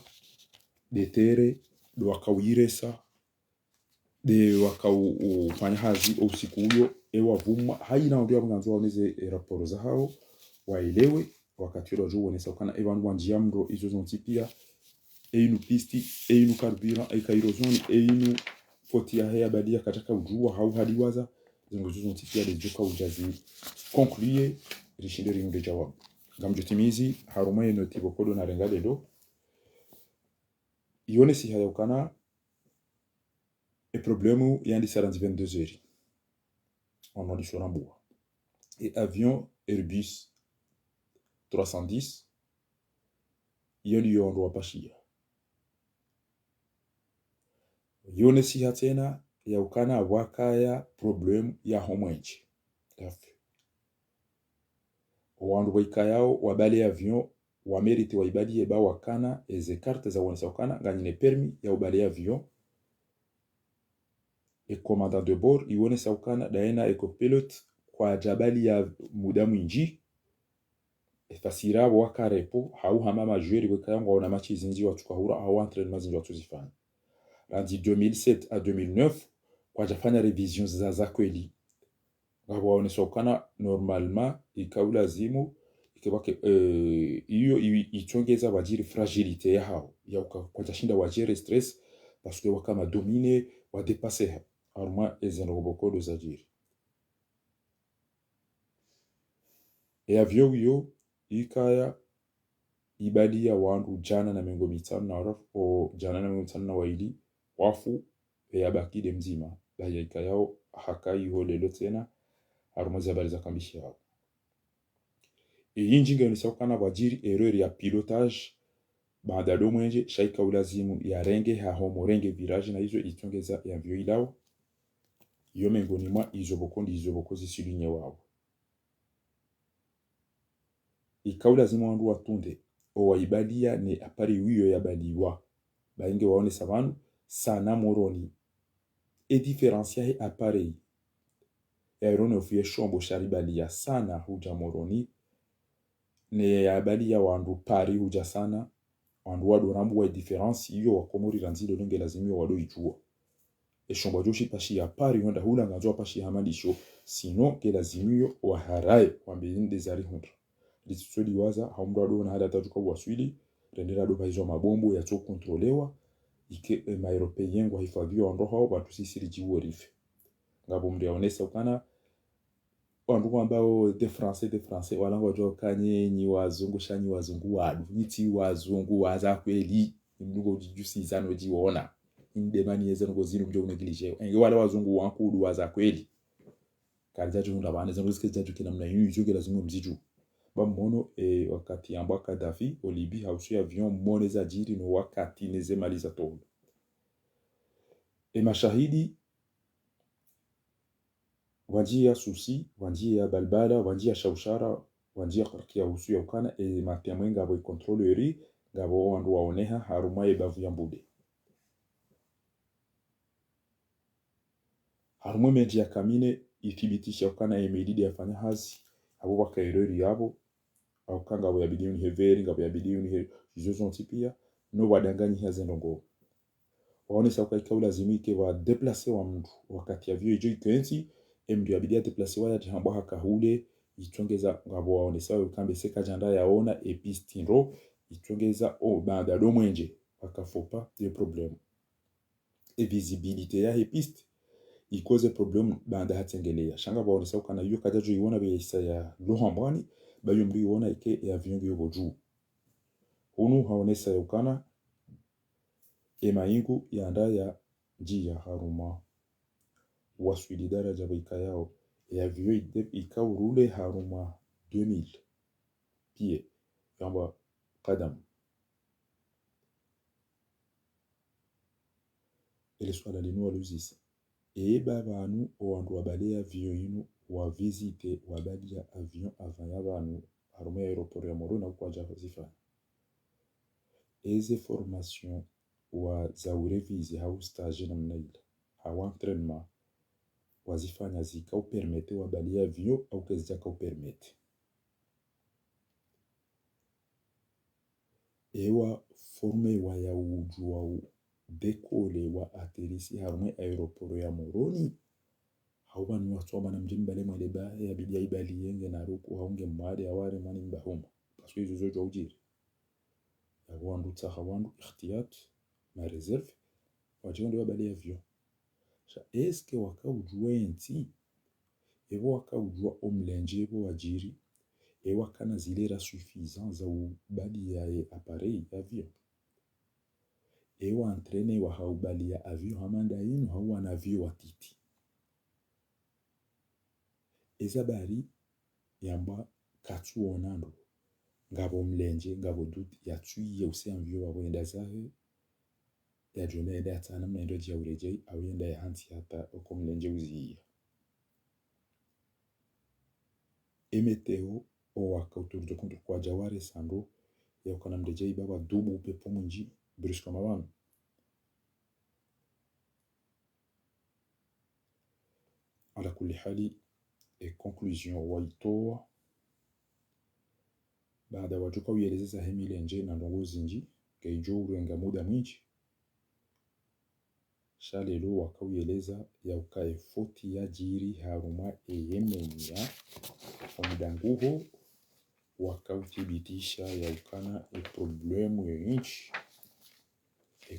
S1: de tere do wakawiresa de wakafanya hazi usiku huyo ewa vuma haina ndio mwanzo waoneze raporo za hao waelewe wakati wa juu wanesa kana evan wanjiamro izo zontipia einu pisti einu carburant e kairozoni einu fotia hea badia katika ujua hau hadiwaza zingozo zontipia de joka ujazi concluer rishinde ringu de jawab gamjotimizi harumaye notibo kodo na rengale do ione si hayokana e problème yandi saranzi 22 heures on a dit sur Rambourg et avion Airbus 310 yoni yondo wapashia yone si hatena ya ukana wakaya problem ya homwenji tafu wandu waikayao wabali avion wa mérite wa ibadi eba wakana eze carte za wanesa wakana nganyine permis ya ubali avion et commandant de bord iwone saukana daena ecopilote kwa jabali ya muda mwinji efasira wakarepo hau hamama joueur wekayangwa ona match zinji watukahura au entraînement zinji watuzifanya randi 2007 à 2009 kwa jafanya revision za kweli ngabo waone saukana normalement ikaula zimu ikebake iyo ichongeza wajiri fragilité ya hao ya kwa jashinda wajiri stress parce que wakama dominer wa dépasser arma ezenroboko dozajiri e avyo yo ikaya ibadi ya wandu jana na mengo mitano na warafu o jana na mengo mitano na waili wafu ya baki de mzima la ya ikayao hakai ho lelo tena arma zabari za kambishi yao e yinjinga nisakana wajiri erreur ya pilotage baada do mwenje shaika ulazimu ya renge ha homo renge virage na hizo itongeza ya vyo ilao yo mengoni mwa izoboko zisilinye wao ikaula zima wandu watunde o waibalia ne apari wiyo ya baliwa bainge waone savanu sana moroni e diferencia he apari aeronef ye shombo sharibalia sana huja moroni ne ya balia wandu pari huja sana wandu wadu rambu wa difference iyo wakomori ranzilo longe lazimi wado ijua eshomba joshi pashi ya pari yonda hula ngajua pashi hamandisho sino ke lazimio wa harai wambini desari hundra lisudi waza haumdo ado na hada tajuka waswili rendera do baizo mabombo ya to kontrolewa ike maeuropeyen wa hifadhiwa ondoho watu sisiri jiwo rife ngabo mde onesa ukana wandu ambao de français wala ngojo kanye nyi wazungu shanyi wazungu wadu niti wazungu waza kweli mnugo jijusi zano jiona inde mani yeze ngo zinu mjo neglige enge wala wazungu wankudu waza kweli kalja junda bana zanu ziske jaju kina mna yu joge lazima mziju bamono wakati ambwa Gaddafi olibi hausu avion mone za jiri no wakati neze maliza todo mashahidi wanjia susi wanjia balbala wanjia shaushara wanjia karkia usu ya ukana matemwe ngabo kontroleri ngabo wandu waoneha haruma bavu ya mbude haruma meji ya kamine ithibitisha ukana emedidi yafanya hazi abo bakairori yabo au kanga abo yabidi uni heveri ngabo yabidi uni hizo pia no wadanganyi hazendo ngo waone sauka ikaula lazimike wa deplacer wa mtu wakati ya vyo ijo ikensi mdu yabidi ya deplacer wa jihambwa hakahule itongeza ngabo waone sawa ukambe seka janda yaona epistiro itongeza banda do mwenje akafopa de problème et visibilité ya epist ikoze problem banda hatengelea shanga waone sawa kana yo kajajo iona be isa ya lohambwani bayo mdu iona ike ya vyongo yobo juu hunu haonesa ukana maingu yanda ya njia haruma waswidi daraja baika yao ya vyo ikaurule haruma 2000 pie yamba kadam ele swala linu luzisa babanu owandu wabale avion inu wa visite wabali ya avion avant yabanu haruma aeroport ya Moro na kwa java zifa eze formation wa za urevizi hau stage na mnaila hawa entraînement wazifanya zika upermete wabali avion au kezaka upermete ewa forme wa ya ujua dekole wa aterisi harumwe aeroporo ya Moroni hauba ni watu wa mjini bale mweleba ya bidia ibali yenge na ruku haunge mwade ya ware mani mbahuma pasu hizo zojo ujiri ya wandu taha wandu ikhtiyat na reserve wajihondi wabali avion sha eske waka ujua enti ewa waka ujua omlenje ewa wajiri ewa kana zilera suffisant za ubali ya appareil avion ewa entraîné wa haubali ya avion hamanda inu hawa na avion watiti ezabari yamba katu onando ngabo mlenje ngabo duti ya tuye usi avion wa wenda zahe ya jona eda atana mnendo jia urejei au yenda ya hansi hata oko mlenje uziia emeteo o waka autour de contre kwa jaware sando ya ukana mrejei baba dubu upepo munji brusque mabano ala kulli hali conclusion waitoa baada wajuka uyelezeza hemile nje na ndongo zinji keijo urenga muda mwinji shalelo wakauyeleza ya ukae foti ya jiri haruma eyemenya omudanguho wakauthibitisha ya ukana problemu ya nchi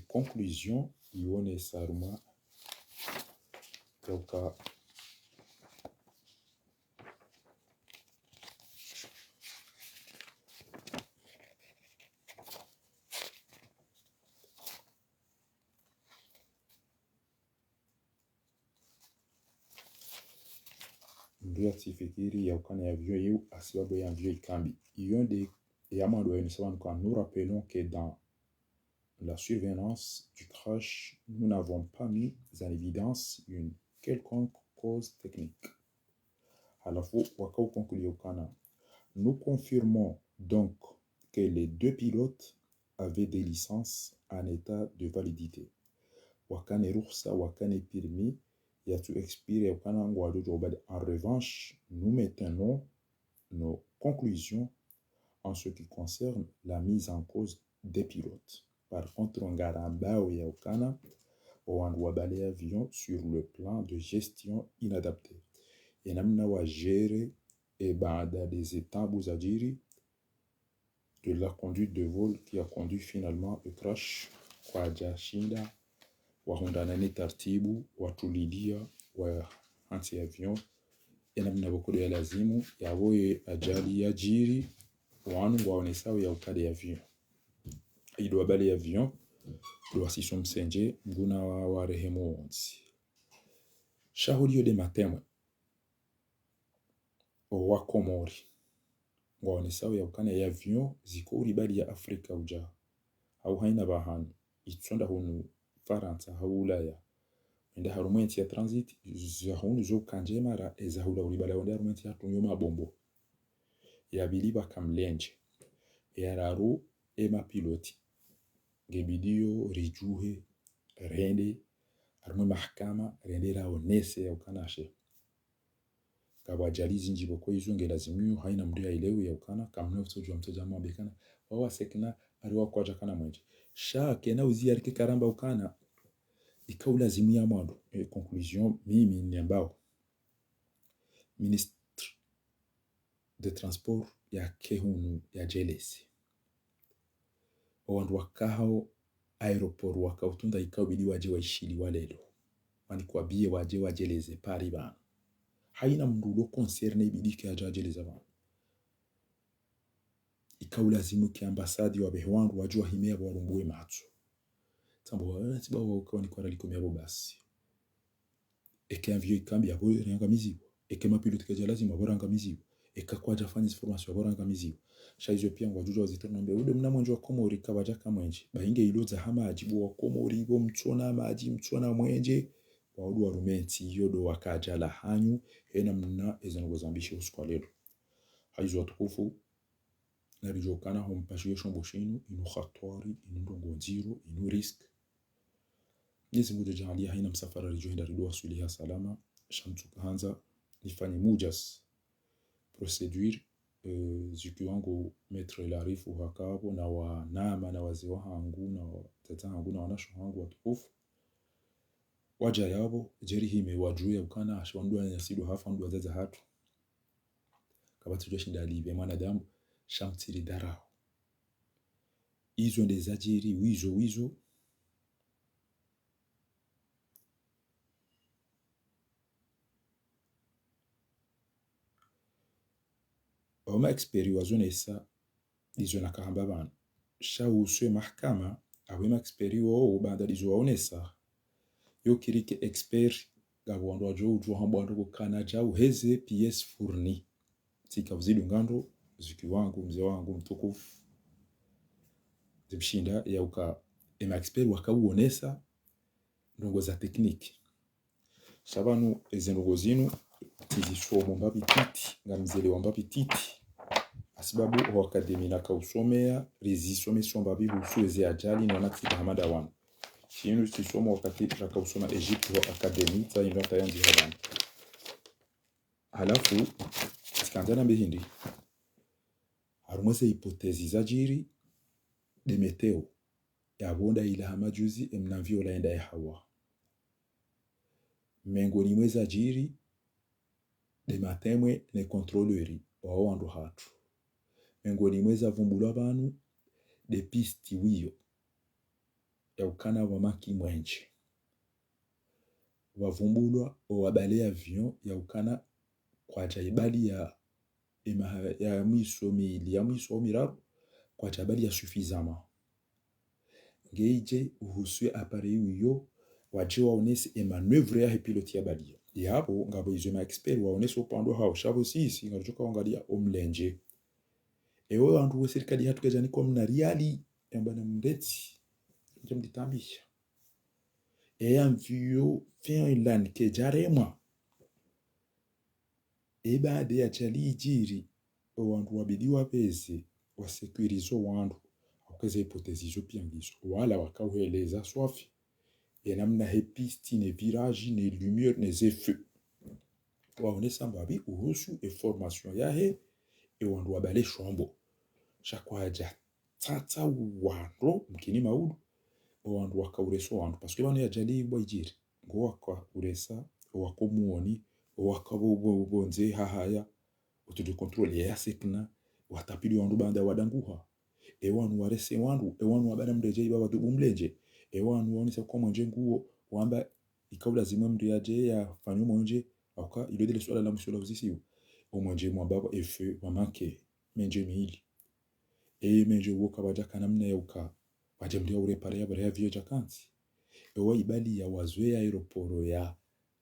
S1: conclusion ione saruma ya uka ndio sifikiri ya ukana ya avion yu asibabu ya avion ikambi yonde yamando ya nisawan kwa nous rappelons que dans la survenance du crash nous n'avons pas mis en évidence une quelconque cause technique halafu wakau conclure ukana nous confirmons donc que les deux pilotes avaient des licences en état de validité wakane rukhsa wakane permis ya tu expire ukana ngwado jobade. En revanche, nous maintenons nos conclusions en ce qui concerne la mise en cause des pilotes. Par contre, on garambao ya ukana wandu wabale avion sur le plan de gestion inadapté. Et namna wa gérer et baada des étapes uzajiri de la conduite de vol qui a conduit finalement au crash kwa jashinda wahundanani tartibu watulidia wa hansi avion namna bokolo ya lazimu yawoye ajali ya jiri wanu waonesao ya ukade ya avion ido abali ya avion do asiso msenje nguna wa rehemu onzi shahuri de matemwe wa Komori waonesao ya ukane ya avion ziko uribali ya Afrika uja au haina bahanu itsonda hunu Faransa haulaya enda harumenti ya transit zahunu zo kanje mara ezahula uribala onda harumenti ya tunyoma bombo ya biliba kamlenje ya raru ema piloti gebidio rijuhe rende harume mahakama rende rao nese ya ukanashe kaba jalizi njibo kwa hizo ngelazimiyo haina mdu ya ilewe ya ukana kamna usoju wa mtoja mwabekana wawa sekna ariwa kwa jakana mwenje shaa kena uzi ya rike karamba ukana ikaw lazimia mwando conclusion mimi niambao ministre de transport ya kehunu ya jelesi wandu wakao aeroport wakautunda ikaw bidi waje waishili walelo wani kwa biye waje wajeleze pari bana haina mndulo concerne bidi ke ajeleza bana ikaw lazimu ki ambassade wa behwandu wajua himea warumbuwe matsu tambo wanatiba wakao ni kwa ralikomia basi eke envio ikambi ya boye renga mizigo eke mapilote kaja lazima boranga mizigo eka kwa jafanya information boranga mizigo shaizo pia ngwajuja wazitana nambe ude mna mwenje wa Komori kabaja kamwenje bahinge iloza hama ajibu wa Komori bo mtsona maji mtsona mwenje wa udu wa rumenti yodo wakaja la hanyu ena mna ezango zambishe uskwalelo haizo watukufu na rijokana hompashio shomboshinu inu khatwari inu ndongo nziro inu risk Mwenyezi Mungu jalia haina msafara rijoenda ridua suliha salama shamtuka hanza nifanye mujas procedure zikiwangu metre larifu hakabo na wanama na waziwa hangu na tata hangu na wanasho hangu watukufu waja yabo jeri hime wajuya ukana ashwandua nyasidu hafa ndu wazaza hatu kabatu joshinda libe mwanadamu shamtiri darao izo ndezajiri wizo Oma experi wazone isa dizo na kahamba bana. Sha uswe mahkama awema experi wo banda dizo waonesa. Yo kirike expert gabo wando wajo ujo hambo wando kukana jau heze PS fourni. Tika vzidu ngando ziki wangu mze wangu mtukufu. Zibshinda ya uka ema expert waka uonesa ndongo za tekniki. Shabanu ezendogo zinu tizisho mbabi titi ngamzele wambabi titi. Asibabu wa akademi na kausomea rizisome sombabi husuweze ajali na natika hamada wanu. Shinu sisomo wakati na kausoma Egypte wa akademi za inventa yanzi hadani. Halafu, sikanzana mbehindi. Harumwese hipotezi za jiri de meteo. Ya bonda ila hamajuzi emnavio laenda ya hawa. Mengoni mweza jiri de matemwe ne kontroleri wa wandu hatu. Mengoni mweza vumbulwa banu de pisti wiyo ya ukana wa maki mwenche. Wavumbulwa wabale avion ya ukana kwa jaibali ya mwiso mili ya mwiso mirabu kwa jaibali ya sufizama. Ngeije uhusue apare wiyo waje waonese maneuvre ya piloti ya balia. Yabo ngabo izo ma expert waonese upando hao shabo sisi ngaruchoka wangalia omlenje. Ewe wandu we serikali hatu kejani kwa mna riali mbana mndeti njamditambisha. Amvio Finland kejarema. Baada ya chali jiri wandu wabidi wapeze wasekurizo wandu wakeze hipotezi zo piangiso wala wakauheleza swafi namna hepisti ne virage ne lumière ne feux waonesa mbabi uhusu formation yahe wandu wabale shombo shakwaja tata wandu mkini maudu wandu wakaureso wandu paske banu ya jali bwajiri ngo wakwa uresa wakomuoni wakabonze hahaya utudu control ya sekna watapili wandu banda wadanguha wanu warese wandu wanu wabana mreje baba dubumleje wanu waonisa kwa mwenje nguo wamba ikaula zima mriaje ya fanyo mwenje auka ilo de swala la msula uzisiwa o manje mwababa efe mamake menje miili menje woka baja kanamna yauka baje mdia urepare ya bare vyo jakanti ewa ibali ya wazwe ya aeroporo ya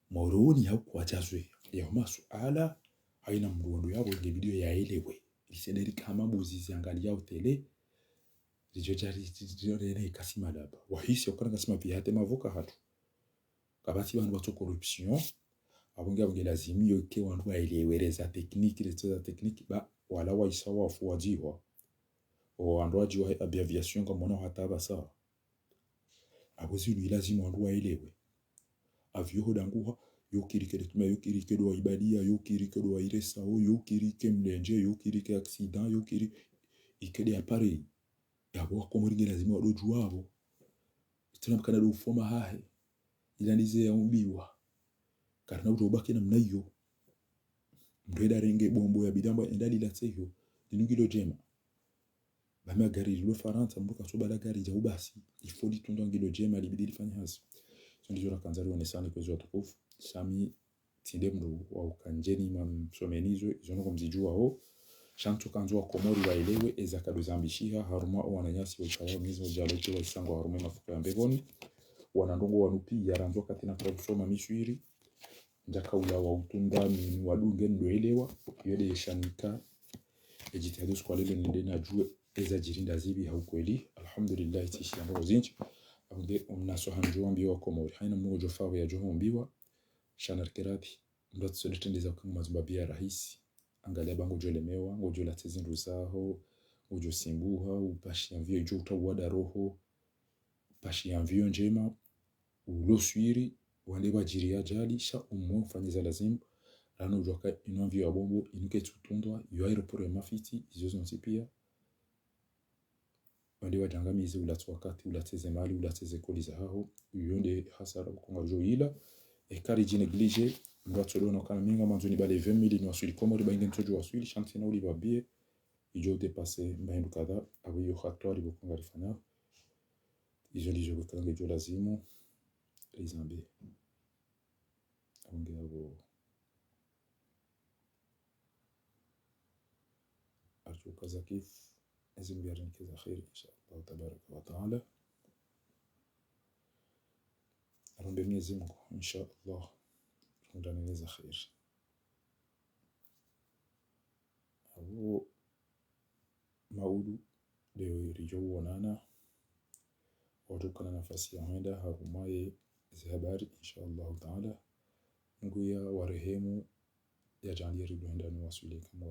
S1: moroni hau kwa jazwe ya masuala haina mruondo yabo ile video ya elewe lisederi kama buzizi angalia utele rijojari kasima daba wahisi okana kasima vihate mavoka hatu kabati bantu bato corruption abonge lazimi yoke wantu waelewereza tekniki letoza tekniki ba wala waisa wafu wajiwa o wantu wajiwa aviation kama mwana hataba sawa abozi lui lazima wantu waelewe avyo hodanguha yokirike letuma yokirike do ibadia yokirike do iresa o yokirike mlenje yokirike accident yokiri ikede appareil yabo komori lazima wadojua abo tunamkana do foma hahe ilanize ya umbiwa karna utobaki na mnayo mreda renge bombo ya bidamba endali la tseyo dinungilo jema bama gari lo faranta mbuka soba la gari ja ubasi ifodi tundo ngilo jema libidi fanya hazi ndizo la kanzari onesane kwezo tukufu sami tinde mdo wa ukanjeni mamsomenizo izono kumzijua ho shantu kanzo wa komori waelewe ezakado zambishia haruma wananyasi wa kaya mizo jalote wa isango haruma mafuka ya mbegoni wanandongo wanupi yaranzo katina kwa kusoma mishwiri njaka ula wa utunda ni wadunge ndoelewa yode yeshanika ejitihadu kwa lele nende na jue eza jirinda zibi haukweli alhamdulillah tishi ambazo zinchi abunge umnaso hanjuwa mbiwa komori haina mmojo fawe ya joho mbiwa shanarkerati mdoto solitendeza kama mazubabia rahisi angalia bango jolemewa ngojo la tezindu zaho ngojo simbuha upashi ya mvio jo utawada roho pashi ya mvio njema uloswiri wale wajiri ajali sha mfanyiza lazimu rano ujoka inonvio ya bombo inuke tutundwa yu aeroporo ya mafiti izozo nsipia wale wajangamizi ulatu wakati ulateze mali ulateze koli za hao uyonde hasara ukonga jo ila ekari jineglige mbatolo no kana minga manzoni bale 20,000 ni wasuli komori ba ingento jo wasuli chantina uli babie ijo dépasser mbaindu kada awiyo khatori bukonga rifanya izo lijo bukange jo lazimu izambe ongea أرجو كذا كيف لازم بيرجع كذا خير إن شاء الله تبارك وتعالى رب يزمكم إن شاء الله رمضان كذا خير أو ماولو leo rijo wanana watukana nafasi ya henda harumaye hizi habari insha Allah taala Mungu ya warehemu ya jalia rido henda ni wasuli kama